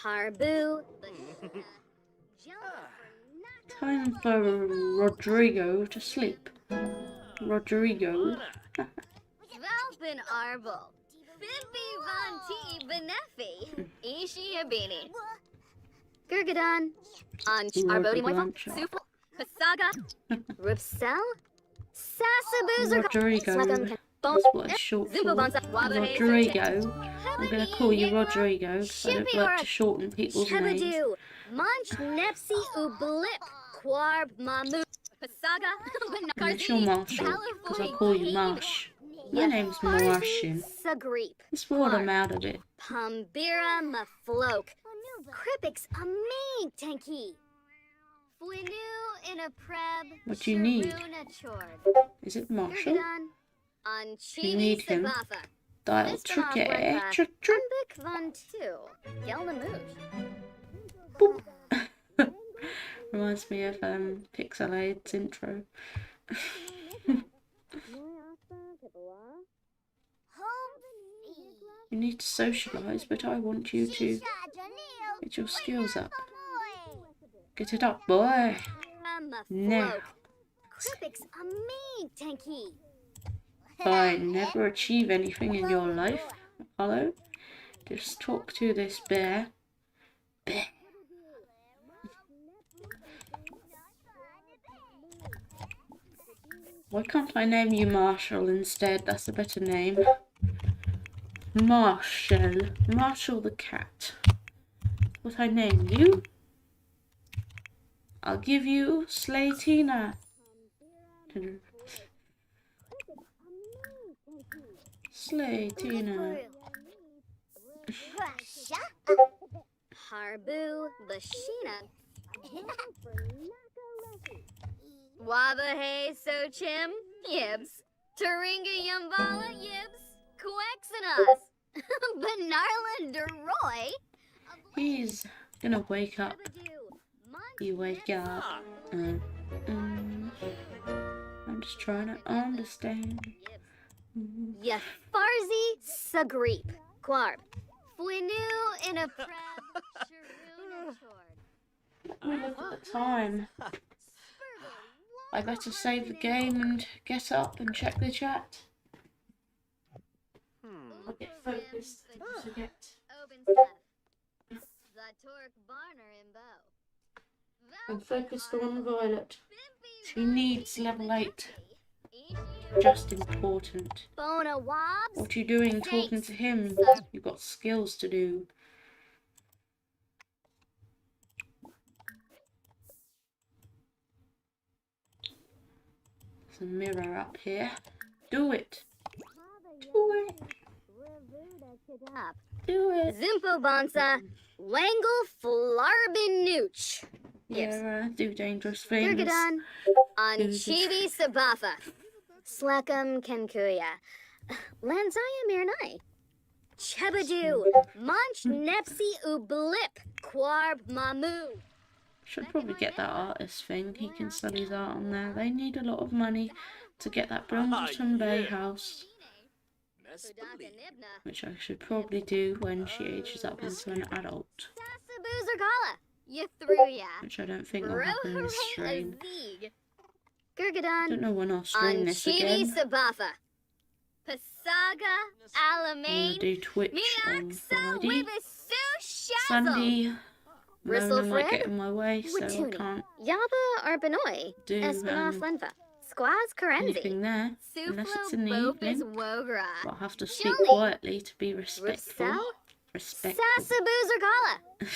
Harbu. Time for Rodrigo to sleep. Rodrigo. Valpin Arbol. Bimbi Von T. Benefi. Ishi Habini. Gurgadon. Anch Arbodi Moifel. Rodrigo. Sufla. Kasaga. Ripsel. Sasaboozer. Rodrigo. That's what it's short for. Rodrigo. I'm going to call you Rodrigo because I don't like to shorten people's names. Chebadu. Munch Nepsi Ublip. Quarb Mamu. Kasaga. Unless you're Marshall, because I call you Marsh. My name's Martian. Sagreep. It's what I'm out of it. Pumbira Mafloke. Kripix Amig Tanky. Fwinu in a preb. What do you need? Is it Marshall? You need him. Dial trick, trick, trick. Van two. Gelnamoot. Boop. Reminds me of Pixelade's intro. You need to socialise, but I want you to get your skills up. Get it up, boy. Now. Kripix Amig Tanky. Fine, never achieve anything in your life, Apollo. Just talk to this bear. Bear. Why can't I name you Marshall instead? That's a better name. Marshall. Marshall the cat. What I name you? I'll give you Slatina. Slatina. Harbu Bashina. Wabahay So Chim. Yibs. Taringa Yumbala Yibs. Quexanas. Benarla Deroy. He's gonna wake up. You wake up. I'm just trying to understand. Yafarzi Sagreep. Quarb. Fwinu in a preb. Sharuna Chord. Let me look at the time. I better save the game and get up and check the chat. I'll get focused and forget. I'm focused on Violet. She needs level 8. Just important. Bona Wobs. What are you doing talking to him? You've got skills to do. There's a mirror up here. Do it. Do it. Do it. Zimpo Bonsa, Wangle Flarbin Nooch. Yeah, do dangerous things. Gurgadon, Anchibi Sabatha, Slekam Kenkuya, Lanzaya Mirnai, Chebadu, Munch Nepsi Ublip, Quarb Mamu. Should probably get that artist thing. He can sell his art on there. They need a lot of money to get that Brundleton Bay house, which I should probably do when she ages up into an adult, which I don't think will happen in this stream. I don't know when I'll stream this again. Sabatha, Pasaga I'm Alamein, gonna do Twitch on Miaksa Friday. Wibisu Sunday, Bristle Lona might Fred? get in my way, so I can't Yaba Arbanoi, do Espinoff Lenva, Squaz anything Karenzi, there unless it's in the Bopus evening. Wogra, But I'll have to speak Chili. quietly to be respectful. Ripsel, Respectful. Sasabuzergala,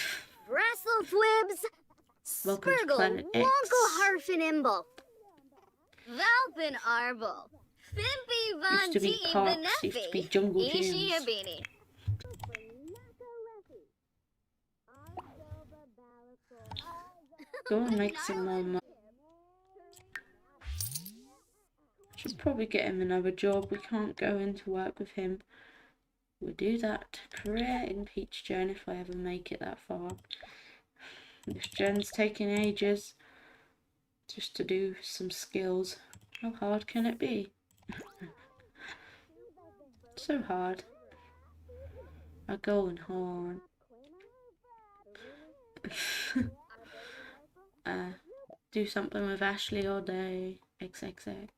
Brestle Fwibs, Welcome to Spurgle, Planet X. Wonkel Harfin Imble, Valpin Arbol, Fimpy Von Used to be T. parks, used to be Benefi, jungle Ishi gyms. Abini. Go and make some more money. Should probably get him another job. We can't go into work with him. We'll do that career in Peach Gen if I ever make it that far. This gen's taking ages just to do some skills. How hard can it be? So hard. A golden horn. Do something with Ashley all day. XXX.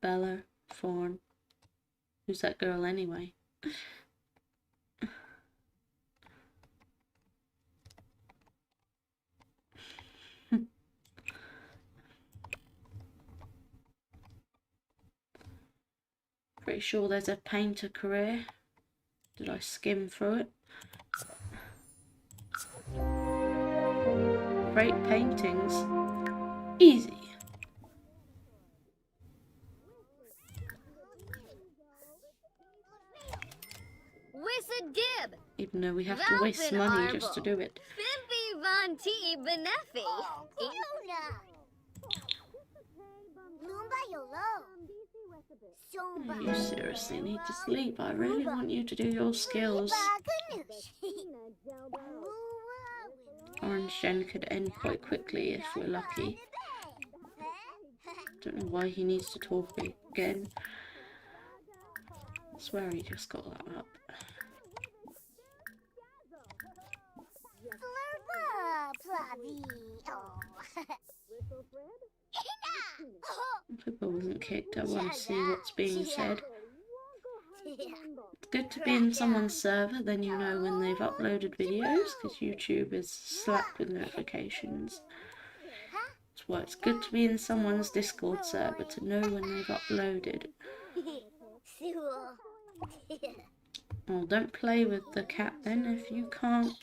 Bella. Fawn. Who's that girl anyway? Pretty sure there's a painter career. Did I skim through it? Great paintings. Easy. Wissa Dib, Even though we have to waste money just to do it. Fimpy Von T. Benefi, You seriously need to sleep. I really want you to do your skills. Orange Gen could end quite quickly if we're lucky. Don't know why he needs to talk again. I swear he just got that up. I hope I wasn't kicked. I want to see what's being said. It's good to be in someone's server, then you know when they've uploaded videos, because YouTube is slack with notifications. That's why it's good to be in someone's Discord server to know when they've uploaded. Oh, don't play with the cat then if you can't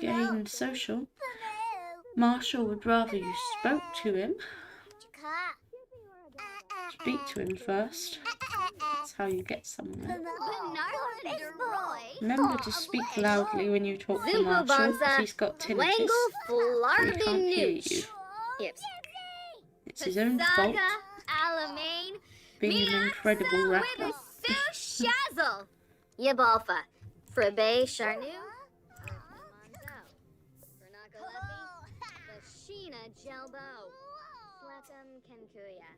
gain social. Marshall would rather you spoke to him. Speak to him first. That's how you get somewhere. Remember to speak loudly when you talk to Marshall, because he's got tinnitus. He can't hear you. It's his own fault, being an incredible rapper. Shazzle, Yabalfa, Frabe Charnu, Sheena Jelbo, Slekam Kenkuya,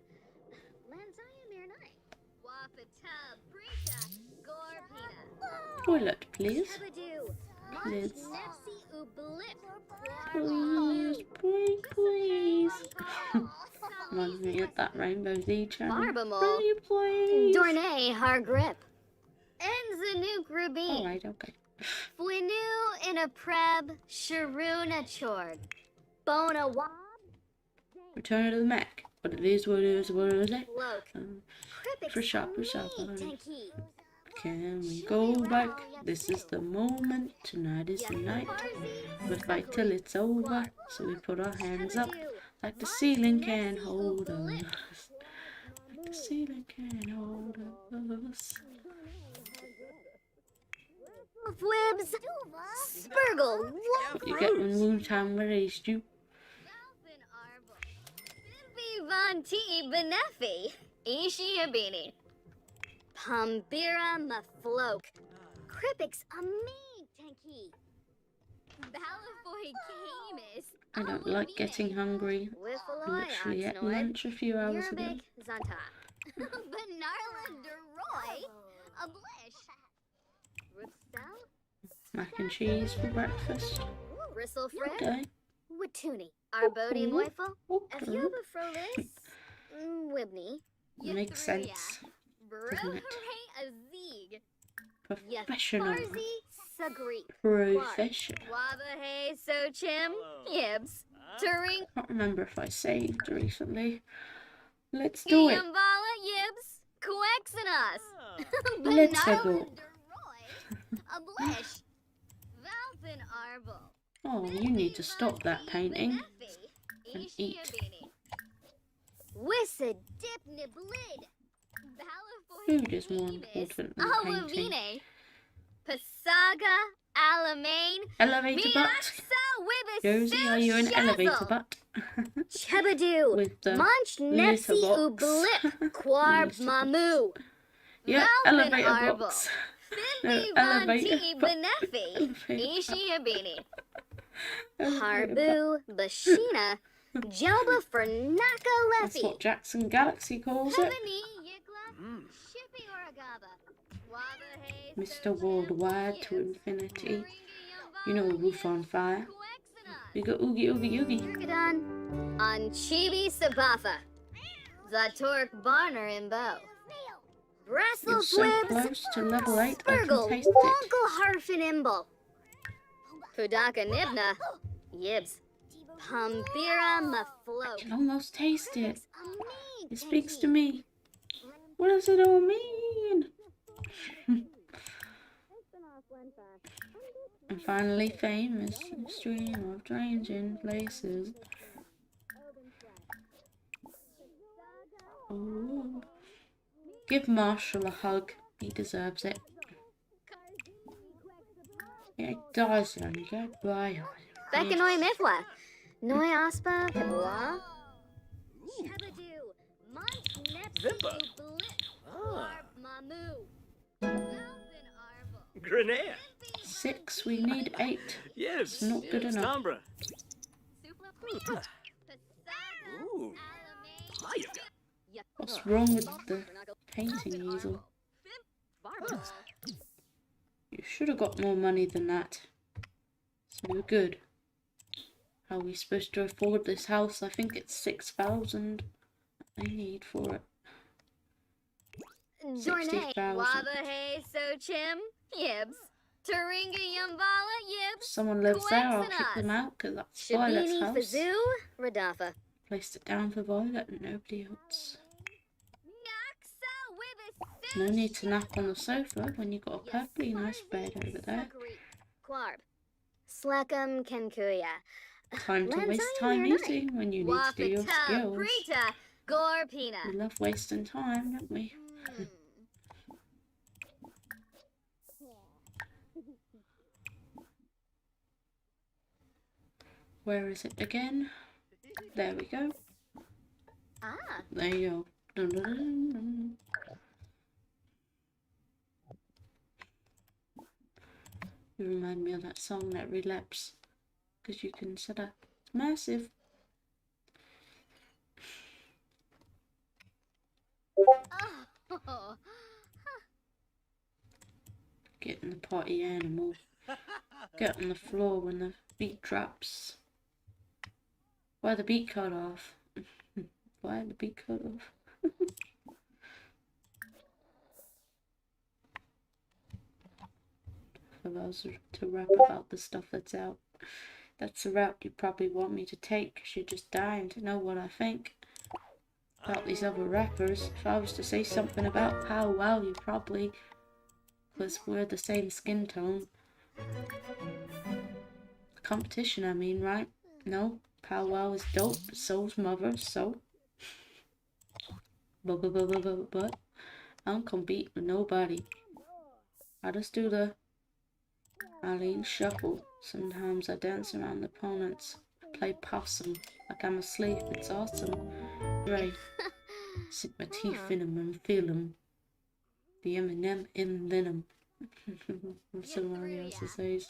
Lanzaya Mirnai, Wapata Brisha, Gorpina, Toilet, please. Hebadu, Please. Nepsi Ublip, Please, please, please. Reminds me of that Rainbow Z channel. Barbamol, Pretty please. Dornay Hargrip, Enzanuk Rubin, Alright, okay. Fwinu in a Preb, Sharuna Chord, Bona Wab, Return to the Mac. What it is, what it is, what is it? Loke, For sharp, Tanky, Can we go back? This is the moment. Tonight is the night. We'll fight till it's over. So we put our hands up like the ceiling can hold us. Like the ceiling can hold us. Fwibs, Spurgle, What you get when Moontown released you? Valpin Arble, Bimbi Von T. Benefi, Ishiabini, Pumbira Mafloke, Kripix Ami Tanki, Balafoy Camus, I don't like getting hungry. I literally ate lunch a few hours ago. Urbik Zanta, Benarla Deroy, Ablish, Ripstel, Mac and cheese for breakfast. Ristlefred, Okay. Watuni, Arbodi Okay. Moifel, Okay. Afyoba Frolis, Wibney, Makes sense. doesn't it? Azig, Professional. Farzi Sagri, Professional. Wabahay Sochim, Yibs, Turing, Can't remember if I saved recently. Let's do it. Iambala Yibs, Quexenos, Let's Benarla go. Deroy, Ablish, Valpin Arble, Oh, you need to stop that painting and eat. Wissa Dip Niblid, Food is more important than painting. Awavine, Pasaga, Alamein, Elevator butt. Miaxa Wibis, Josie, are you an elevator butt? Chebadu, With the Munch Nepsi litter box. Ublip, Quarb Litter Mamu, Yeah, Valpin elevator Arble, box. Fimbi No, Von elevator T. box. Benefi, Elevator Ishiabini, Elevator Harbu, Bashina, Jelba Fernaka That's Lefi, what Jackson Galaxy calls it. Heaveny Yikla, Shippy Oragaba, Wabahay, Mr. Worldwide to infinity. You know, roof on fire. We got Oogie Oogie Oogie. Kirkadon, Anchibi Sabatha, Zatork Barner in Bow, Brestle You're so Fwibs, close to level 8, I Spurgle, can taste it. Wonkle Harfin Imble, Pudaka Nibna, Yibs, Pumbira I Mafloke. can almost taste it. It speaks to me. What does it all mean? And finally, famous stream of strange in places. Ooh. Give Marshall a hug. He deserves it. Yeah, he does, and goodbye. Bekanoi Mifla, Noi Aspa, Kibla, Chebadu, Munch Nepsi Zimba. Ublit, Ah. Mamu, Valpin Arble, Grenade. 6, we need 8. Yes. Not good yes, enough. Sombra. Supla Pasaga, Ooh. Alamane, Payaka. What's wrong with the painting easel? You should have got more money than that. So we're good. How are we supposed to afford this house? I think it's 6,000 I need for it. Jornay, 60,000. Wabahay Sochim, Yibs, Turinga Yumbala, Yibs, Someone lives there, I'll kick them out because that's Violet's Shabini house. Fazoo, Radafa, Placed it down for Violet and nobody else. Naxa Wibis, No need to nap on the sofa when you've got a perfectly nice bed over there. Quarb, Slackum Kenkuya, Time to waste time eating when you need to do your Wapita, skills. Prita, Gorpina. We love wasting time, don't we? Where is it again? There we go. Ah, There you go. Dun, dun, dun, dun. You remind me of that song, that Relapse, because you consider it's massive. oh, Get in the potty animal. Get on the floor when the beat drops. Why the beat cut off? Why the beat cut off? If I was to rap about the stuff that's out, that's the route you probably want me to take, because you're just dying to know what I think about these other rappers. If I was to say something about Pow Wow, you probably because we're the same skin tone. Competition, I mean, right? No, Powwow is dope, but so's Mother, so. But I don't compete with nobody. I just do the Arlene shuffle. Sometimes I dance around opponents. Play possum like I'm asleep. It's awesome. Right. Sink my teeth in 'em and feel 'em. The M&M in venom. Somebody else says.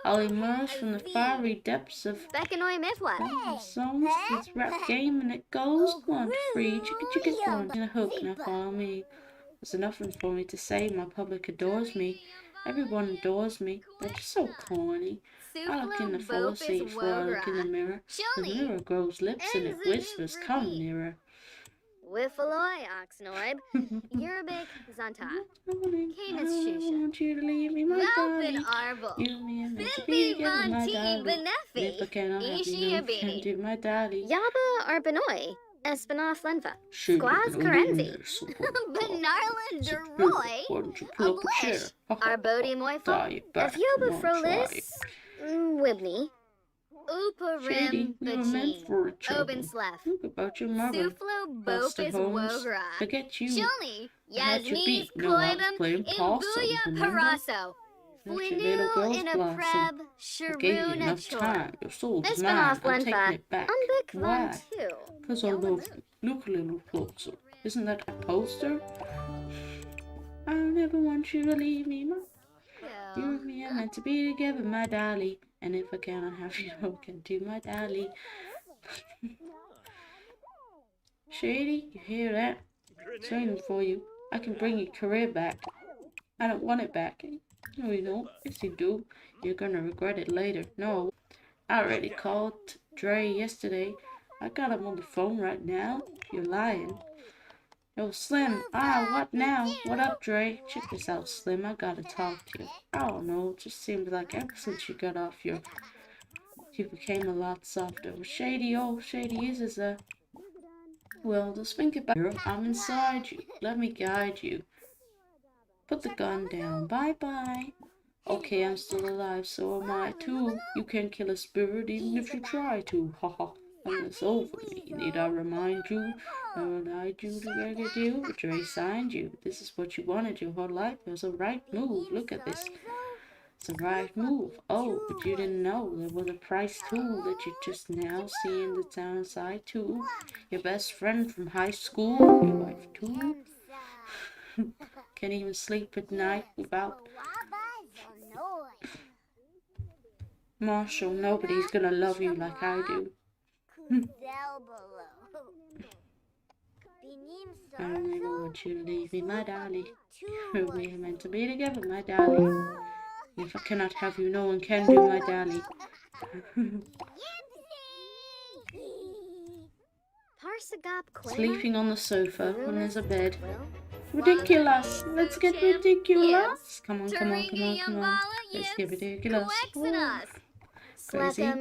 I'll emerge from the fiery depths of Bekanoi Mifwa. songs. This rap game and it goes 1, 2, 3, chicka chicka one. In a hook, now follow me. There's enough for me to say. My public adores me. Everyone adores me. They're just so corny. I look in the full seat before I look in the mirror. The mirror grows lips and it whispers, come nearer. Wiffaloy Oxnoib. Yerbic Zanta. Canis I Shusha. want you to leave me, my Valpin darling. Arble. You, me, and me to Biffy be together, my Von T. darling. If I Benefi. cannot have you, Ishi no Abini. can do my daddy. Yaba Arbenoi. Espinoff Lenva. Shoot Squaz it, Karenzi. Sit Benarlin here. Deroy. Why don't you pull up a chair? Arbodi Moifa. Die back. Afyoba Come on, try Frolis. it. Wibney. Shady, Uparim you were meant Bajin. for each other. Oben Slef. Think about your mother. Suflo Buster Bopis Holmes. Wogra. Forget you. Chilni. I had you Yasmis beat. No, I was Kloibum. playing possum, Imbuya remember? Paraso. Let your little girls Fwinu in a blossom. preb. I gave you Sharuna enough Chor. time. Your soul's This mine. off I'm taking Lenfa. it back. Unbic Von Why? 2. Because I love you. Look a little closer. Isn't that a poster? I never want you to leave me, Mom. You and me are meant to be together, my dolly. And if I cannot have you, I can do my dolly. Shady, you hear that? It's raining for you. I can bring your career back. I don't want it back. No, you don't. Yes, you do. You're gonna regret it later. No. I already called Dre yesterday. I got him on the phone right now. You're lying. Yo, Slim. What now? What up, Dre? Check this out, Slim. I gotta talk to you. I don't know. It just seems like ever since you got off you became a lot softer. Shady, Shady is a... Well, just think about it. I'm inside you. Let me guide you. Put the gun down. Bye-bye. Okay, I'm still alive. So am I, too. You can't kill a spirit even if you try to. Haha. And it's over me. Need I remind you? I remind you to make a deal. Dre signed you. This is what you wanted your whole life. It was a right move. Look at this. It's a right move. Oh, but you didn't know there was a price too that you just now see in the downside too. Your best friend from high school, your wife too. Can't even sleep at night without Marshall. Nobody's gonna love you like I do. I don't ever want you to leave me, my darling. We're meant to be together, my darling. If I cannot have you, no one can do, my darling. Sleeping on the sofa when there's a bed. Ridiculous! Let's get ridiculous! Come on, come on, come on, come on. Let's get ridiculous. Ooh. Crazy.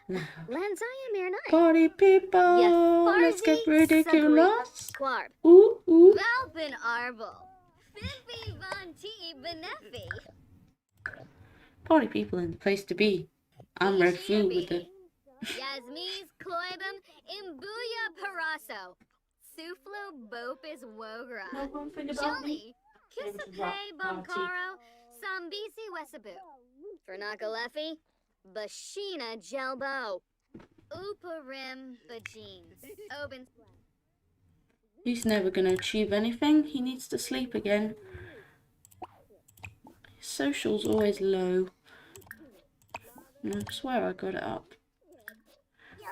No. Party people! Let's get ridiculous! Ooh, ooh. Valpin Arble. Fifi Von T. Benefi. Party people in the place to be. I'm Red Food with it. Yasmis Kloibum Imbuya Paraso. Suflo Bopis Wogra. No one think about me. Jilly. Kisapay Bamkaro. Sambisi Wesabu. Fernakalefi. Bashina Jelbo. Uparim Bajin. Oben. He's never gonna achieve anything. He needs to sleep again. His social's always low. I swear I got it up.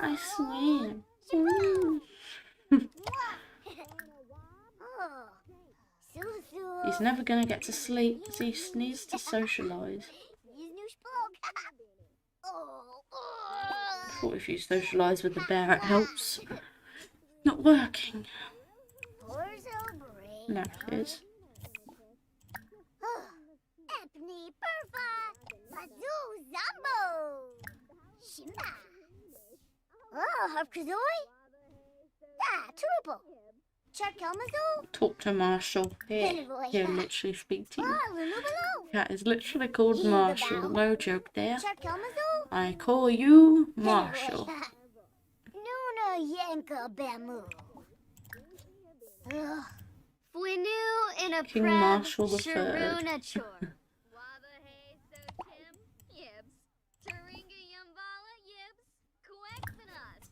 I swear. He's never gonna get to sleep because he needs to socialise. I thought if you socialise with the bear it helps. Not working. No, it is. Talk to Marshall. Here, he'll literally speak to you. Cat is literally called Marshall. No joke there. I call you Marshall. Fuinu in a King preb, Marshall the Sharuna Third. chore. Wabahay so Tim. Yibs. Taringa Yumbala. Yibs. Quexanas.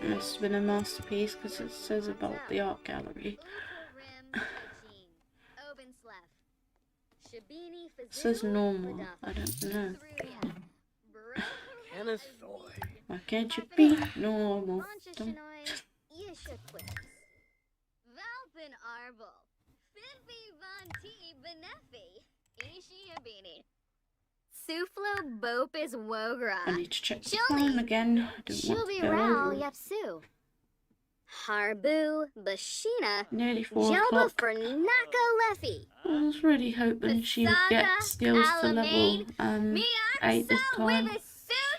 This has been a masterpiece because it says about the art gallery. It says normal. I don't know. Kenneth Thoy. Why can't you be normal? Don't- Valpin Arbol. Fimpy Von T. Benefi. Ishi Habini. Suflo Bopis Wogra. I need to check the Chilly. phone again. I don't want to Shubi go Rao over. Yapsu. Harbu Bashina. Nearly 4 Jelba o'clock. for Nako Leffy. I was really hoping she would get Pasaga, skills to level Alamein, 8 this Miakso time. with a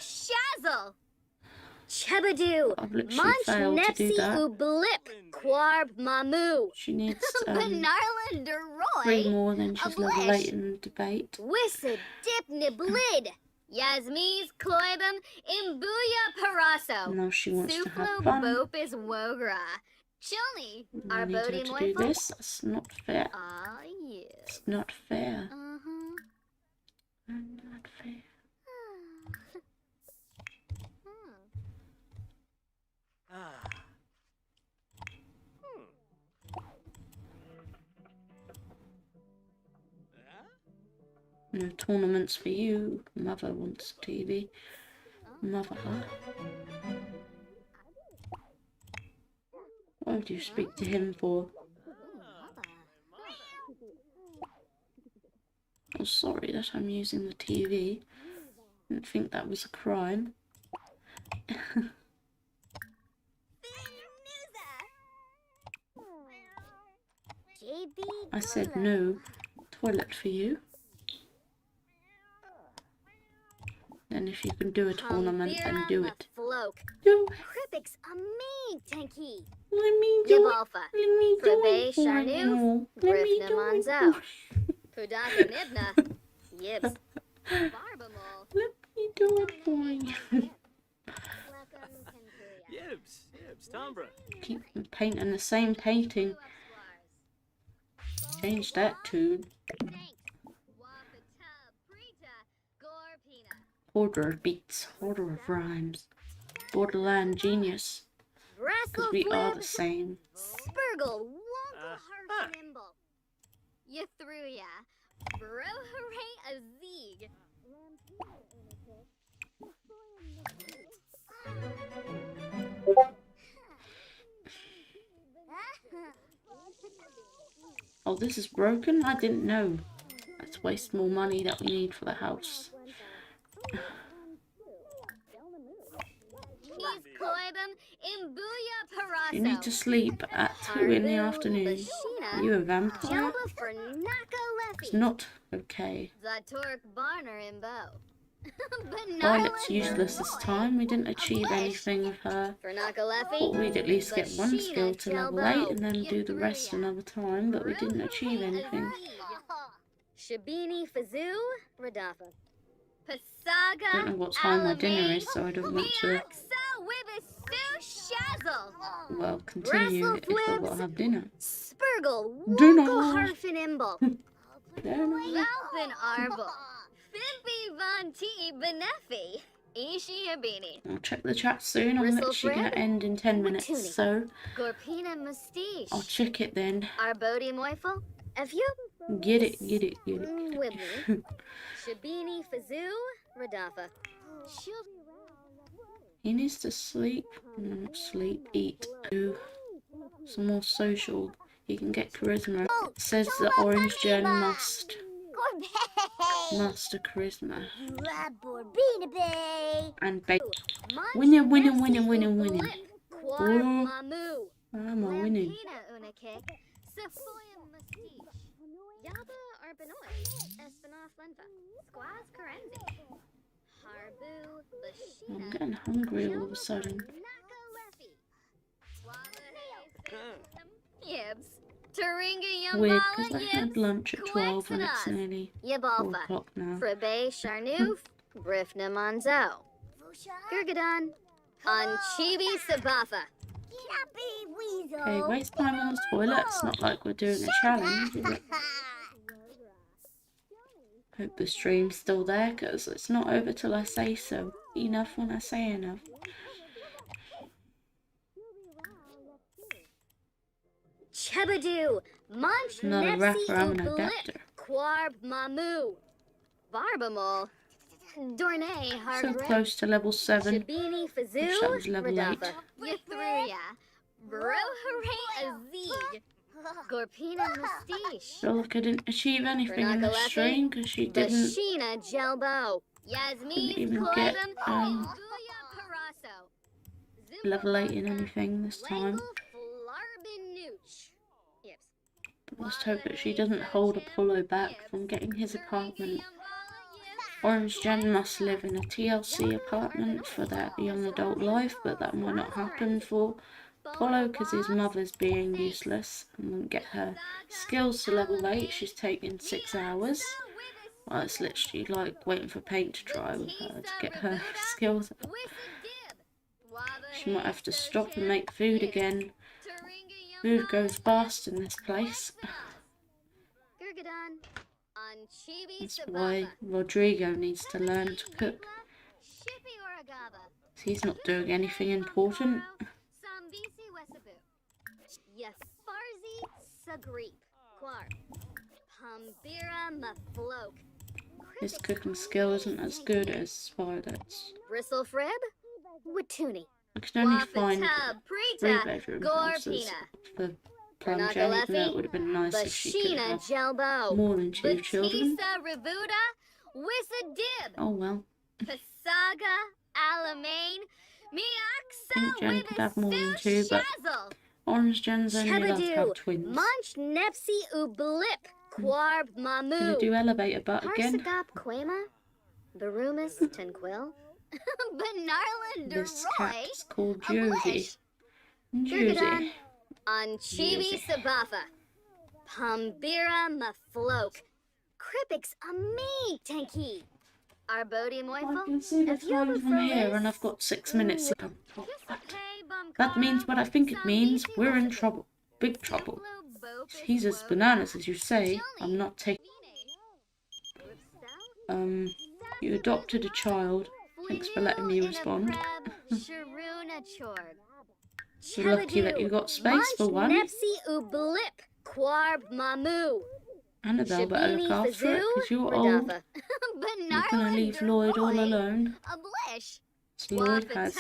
Su Shazzle. Chebadu. I've literally Munch failed to do Nepsi that. Ublip. Quarb Mamu. She needs Benarland 3 Deroy. more than she's level Ablish. 8 in debate. Wissa Dip Niblid. Yasmiz Kloibum Imbuya Paraso. Now she wants to have Suflo fun. Bopis Wogra. Chilni. I need her Arbodi to do Moifo. this. That's not fair. Ah, yeah. It's not fair. Uh-huh. Not fair. No tournaments for you. Mother wants a TV. Mother. What would you speak to him for? I'm sorry that I'm using the TV. Didn't think that was a crime. I said no. Toilet for you. Then if you can do a tournament, then do it. Do it. Kripix Amig Tanky. Let me do it. Gibalfa. Let me do Frabe it for you. Let me Grifna do Monzo. it. Pudaka Nibna. Yibs. Barbamol. Let me do it for you. Yibs. Yibs. Tombra. Keep painting the same painting. Change that tune. Order of beats, order of rhymes. Borderland genius. Because we are the same. Spurgle. Wonka Harfinimble. Yathruya. Bro Hooray Azig. Oh, this is broken? I didn't know. Let's waste more money that we need for the house. You need to sleep at 2 in the afternoon. Are you a vampire? It's not okay. Violet's useless this time. We didn't achieve anything with her. Thought we'd at least get 1 skill to level 8 and then do the rest another time, but we didn't achieve anything. Shabini Fazoo Radafa. I Pasaga. don't know what time my dinner is, so I don't want to, well, continue if I will have dinner. Spurgle. Dinner. Harfinimble. Valpin Arbol. Fimpy Von T. Benefi. Ishi Habini. I'll check the chat soon. I'm Bristle literally going Fred? to end in 10 minutes, Watuni. so Gorpina Mustiche. I'll check it then. Arbodi Moifel. If you Get it, get it, get it. Wibbly. Shabini Fazoo Radafa. He needs to sleep. Not sleep, eat, do some more social. He can get charisma. It says the orange gen must master charisma. And bake. Winning, winning, winning, winning, winning. Oh, I'm a winning. Yaba Arbanoy, Espinoff Lenva, Squaz Karenzi, Harbu, I'm Bashina, getting hungry all of a sudden. Naka Leffy, Waba Taringa Weird, because Yumbala I had Yibs. lunch at 12 and it's Quexanas. nearly 4 Yibalfa. o'clock now. Frabe Charnoof. Brifna Monzo. Gurgadon. Anchibi Sabafa. Okay, waste time on the toilet. It's not like we're doing a challenge, is it? Hope the stream's still there, because it's not over till I say so. Enough when I say enough. Chebadu. Munch Another Nepsi rapper, I'm an Ublip. adapter. Quarb Mamu. Barbamol. Dorne So Hargrip. close to level 7. Shabini Wish that Fazoo. was level 8. Radafa. Yathruya. Brohare Azig. Gorpina Mustiche. Feel like I didn't achieve anything in the Renagalefi. stream because she didn't Bashina Jelbo. Didn't Yasmin even get, Klebem. Ilduya Paraso. level 8 in anything this time. Yes. Let's hope that she doesn't hold Apollo back from getting his apartment. Orange Gen must live in a TLC apartment for their young adult life, but that might not happen for Apollo because his mother's being useless and won't get her skills to level 8. She's taking 6 hours. Well, it's literally like waiting for paint to dry with her to get her skills up. She might have to stop and make food again. Food goes fast in this place. That's why Rodrigo needs to learn to cook. He's not doing anything important. His cooking skill isn't as good as Violet's. Bristle Frib? Watuni. I can only find Prita. 3-bedroom houses Gorpina. for Plum Jen, even though it would have been nice if she could Bashina have Jelbo. more than 2 children. Batista Revuda. Wissadib. Oh well. Pasaga Alamein. I think Jen could have more than 2, but Orange Gen's only allowed to have twins. Munch Nepsi Ublip. Quarb Gonna Mamu. do elevator butt again. Parsagop Quema. Barumus Tenquil. Benarlin This DeRoy. cat's called Ablish. Josie. Gurgadon. Josie. Anchibi Josie. Sabafa. Pambira Mafloke. Kripix Ami Tanky. Arbodium I Oifel. can see the If you have time a from here furnace, and I've got 6 minutes left. Oh, what? That That means what I think it means. We're in trouble. Big trouble. He's as bananas as you say. I'm not taking... You adopted a child. Thanks for letting me respond. You're lucky that you got space for one. Nepsi Ublip. Quarb Mamu. Annabelle better look after it because you're old. You're gonna leave Lloyd all alone. Ablish. So Lloyd has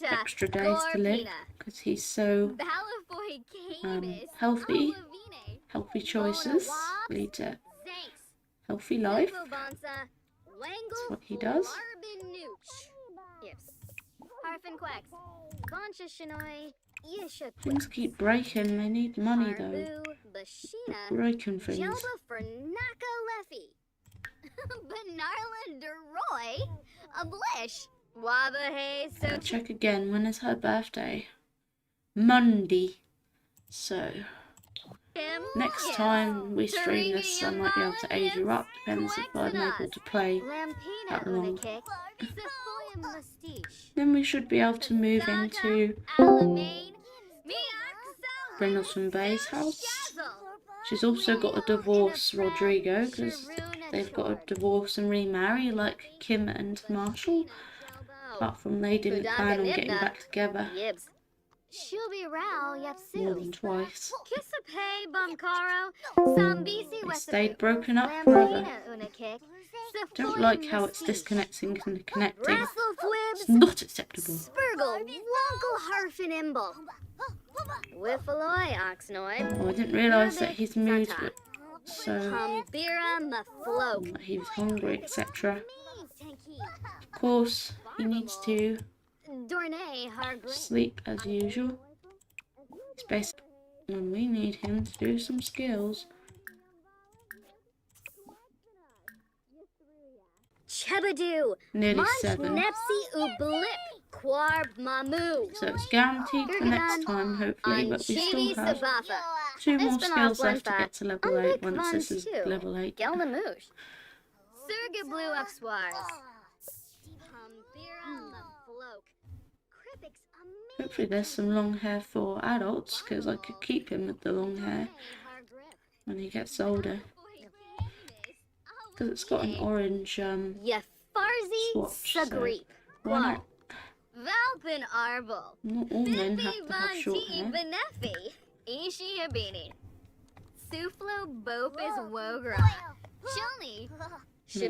extra days to live because he's so healthy. Healthy choices lead to healthy life. That's what he does. Things keep breaking. They need money though. Breaking things. I'll check again. When is her birthday? Monday. So next time we stream this, I might be able to age her up. Depends if I'm able to play that long. Then we should be able to move into Brindleton Bay's house. She's also got to divorce Rodrigo because they've got to divorce and remarry like Kim and Marshall. Apart from they didn't plan on getting back together more than twice. They stayed broken up forever. Don't like how it's disconnecting and connecting. It's not acceptable. Oh, I didn't realise that his moods were so that he was hungry, etc. Of course, he needs to sleep as usual. It's basic when we need him to do some skills. Chebadu. Nearly 7. Nepsi Ublip. Quarb Mamu. So it's guaranteed for next time, hopefully, but we still have 2 more It's been off skills one left to fact. get to level 8 Unbig once van this is two. level 8. Geldemoes. Surga blue upswars. Pumbira mafloke. Kripix amazing. Hopefully there's some long hair for adults, because I could keep him with the long hair when he gets older. Because it's got an orange Yafarzi swatch, so Sagreep. why not? Valpin Arbol. Not all men have to have short hair. Benefi. Ishi Abini. Suflo Bopis Wogra. Chilni.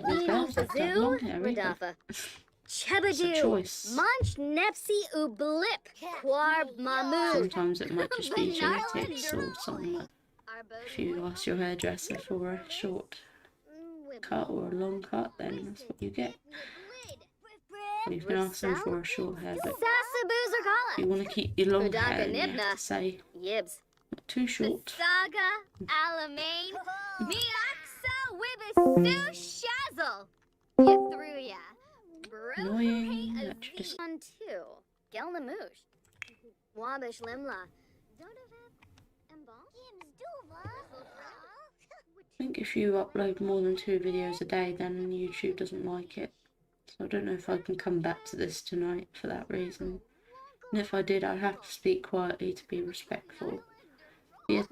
Not all girls have to have long hair either. Radafa. It's a Chebadu. choice. Munch Nepsi Ublip. Quarb Mahmood. Sometimes it might just be genetics or something like if you ask your hairdresser for a short cut or a long cut, then that's what you get. You can ask them for a short hair, but if you want to keep your long hair, then you have to say Yibs. not too short. Saga Alamein. Miaksa Wibisu Shazzle. Yathruya. Annoying, that you just On two. Gelnamush. Wabish Limla. I think if you upload more than 2 videos a day, then YouTube doesn't like it. So I don't know if I can come back to this tonight for that reason. And if I did, I'd have to speak quietly to be respectful. Be a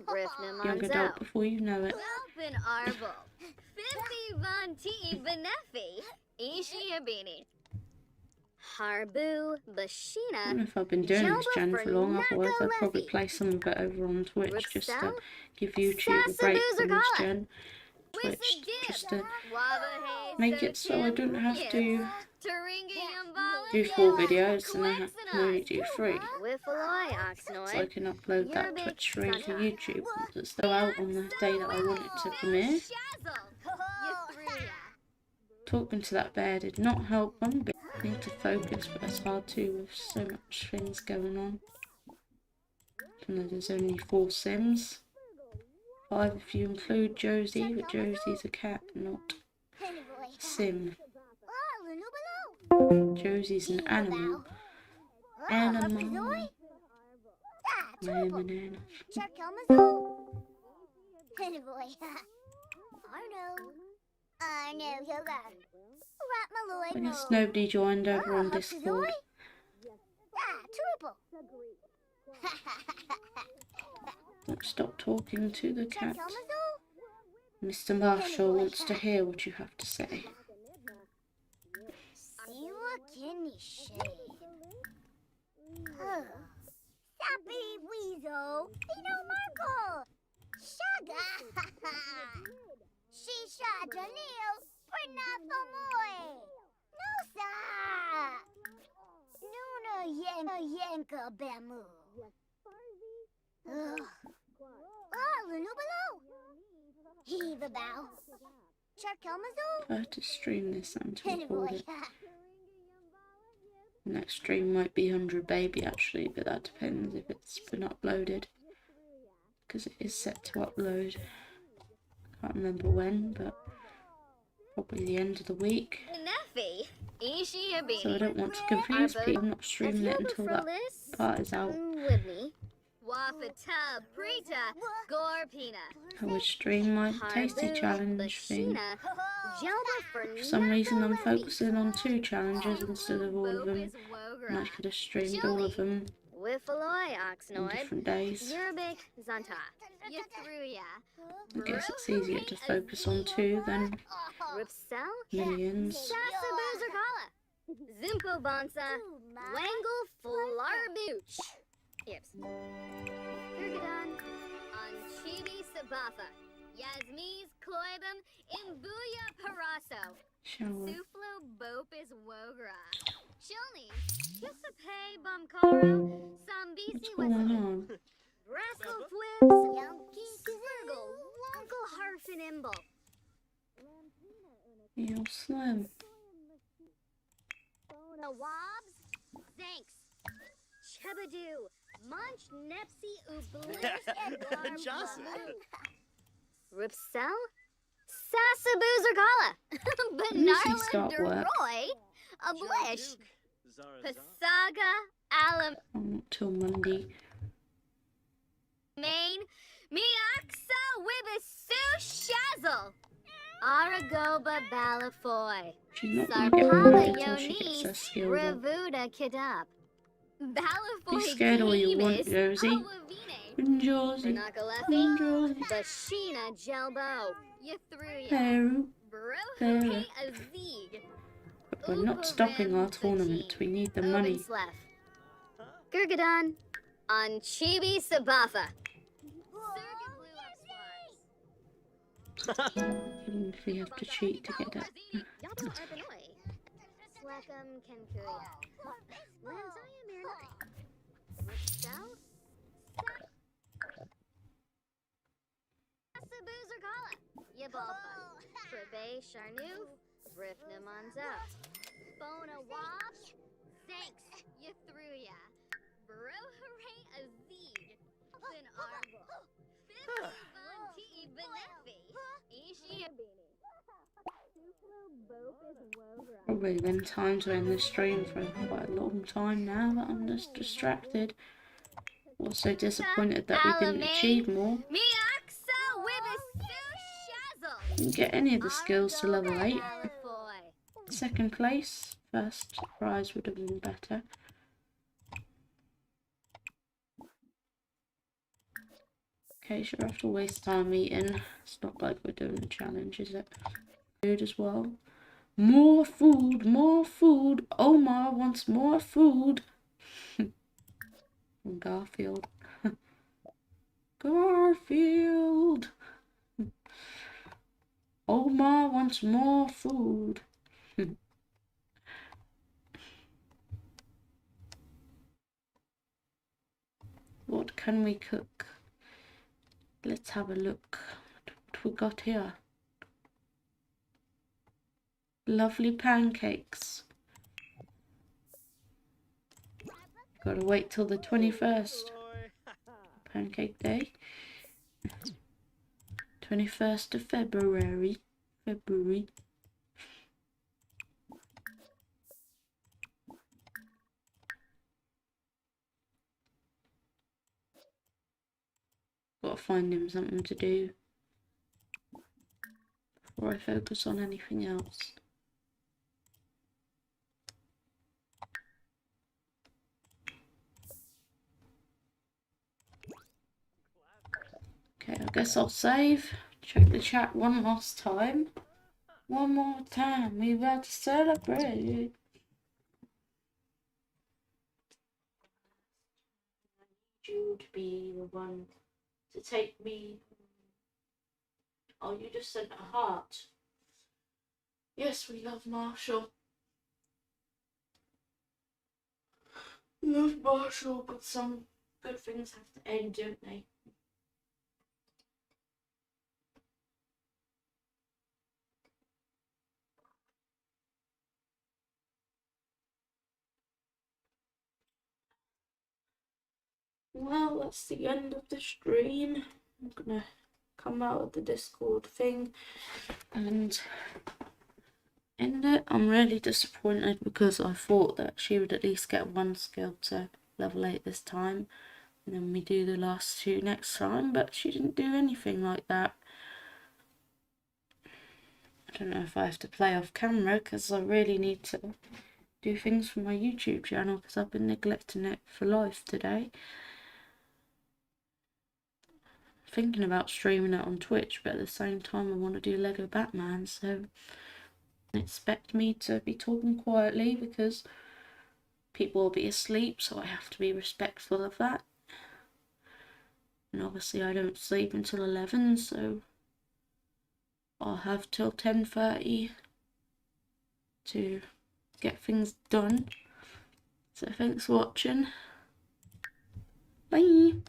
young adult before you know it. Valpin Arbol. 50 Von T. Benefi. Ishi Abini. Harbu I Bashina. don't know if I've been doing this channel for long, otherwise I'd probably play some of it over on Twitch just to give YouTube a break from this gen. Twitch, just to make it so I don't have to do 4 videos and I can only do 3. So I can upload that Twitch stream to YouTube and it's still out on the day that I want it to premiere. Talking to that bear did not help one bit. I need to focus, but it's hard to with so much things going on. And then there's only 4 Sims. 5 if you include Josie, but Josie's a cat, not a Sim. Josie's an animal. Animal. I am an animal. When it's nobody joined over on Discord. Don't stop talking to the cat. Mr. Marshall wants to hear what you have to say. Yanka Bamu. Heave about. I have to stream this and to record it. The next stream might be 100 Baby actually, but that depends if it's been uploaded. Because it is set to upload. Can't remember when, but probably the end of the week. So I don't want to confuse people. I'm not streaming it until that part is out. I would stream my tasty challenge thing. For some reason I'm focusing on 2 challenges instead of all of them. And I could have streamed all of them on different days. I guess it's easier to focus on 2 than millions. Zimpo Bonsa, Wangle Flarbuch. Yips. Gurgadon, Anchibi Sabafa, Yasmiz Kloibum, Imbuya Paraso, Suflo Bopis Wogra, Chilni, Kisape Bumkaro, Sambisi What's going on? Rascal Flips, Squirgle, Wonkel Harfin Imble. You're slim. Wobs, thanks. Chebadoo, Munch Nepsi Ublis, Johnson. Ripsel, Sasaboo Zergala, Lucy's got Benarla work. Deroy, Ablish, Pasaga, Alam, Till Monday. Main, Miaxa Wibisu Shazzle, Aragoba Balafoy, She's not going to get rewarded Sarpala until she gets her Yoni, skills up. Ravuda Kidap, Be Balafoy scared all you want, Demis, Josie. Awavine, Josie. Bernakalefi, Josie. Bashina Jelbo, Yathruya, Peru. Brohare Azig, But we're not stopping our tournament. We need the money. Obenslef, Gurgadon, Anchibi Sabafa. Even if we have to cheat to get it. Slackum Kenkuya. Lanzaya Mirnai. Rishel? Sabuzerkala. Yabalfa. Tribe Sharnu. Brifna Monzo. Bona Wob. Thanks. Yathruya. Brohare Azig. Fin Arbo. Fifth Von T. Benefi. Ishi Abini. Probably been time to end this stream for quite a long time now, but I'm just distracted. Also disappointed that we didn't achieve more. Didn't get any of the skills to level 8. Second place. First prize would have been better. Okay, sure, I have to waste time eating. It's not like we're doing a challenge, is it? Food as well. More food, more food. Omar wants more food. From Garfield. Garfield. Omar wants more food. What can we cook? Let's have a look. What we got here? Lovely pancakes. Gotta wait till the 21st. Pancake day. 21st of February. Gotta find him something to do before I focus on anything else. Okay, I guess I'll save. Check the chat one last time. One more time. We about to celebrate. You to be the one to take me. Oh, you just sent a heart. Yes, we love Marshall. We love Marshall, but some good things have to end, don't they? Well, that's the end of the stream. I'm gonna come out of the Discord thing and end it. I'm really disappointed because I thought that she would at least get one skill to level 8 this time, and then we do the last 2 next time, but she didn't do anything like that. I don't know if I have to play off camera because I really need to do things for my YouTube channel because I've been neglecting it for life today. Thinking about streaming it on Twitch, but at the same time I want to do Lego Batman, so expect me to be talking quietly because people will be asleep, so I have to be respectful of that. And obviously I don't sleep until 11, so I'll have till 10:30 to get things done. So thanks for watching. Bye.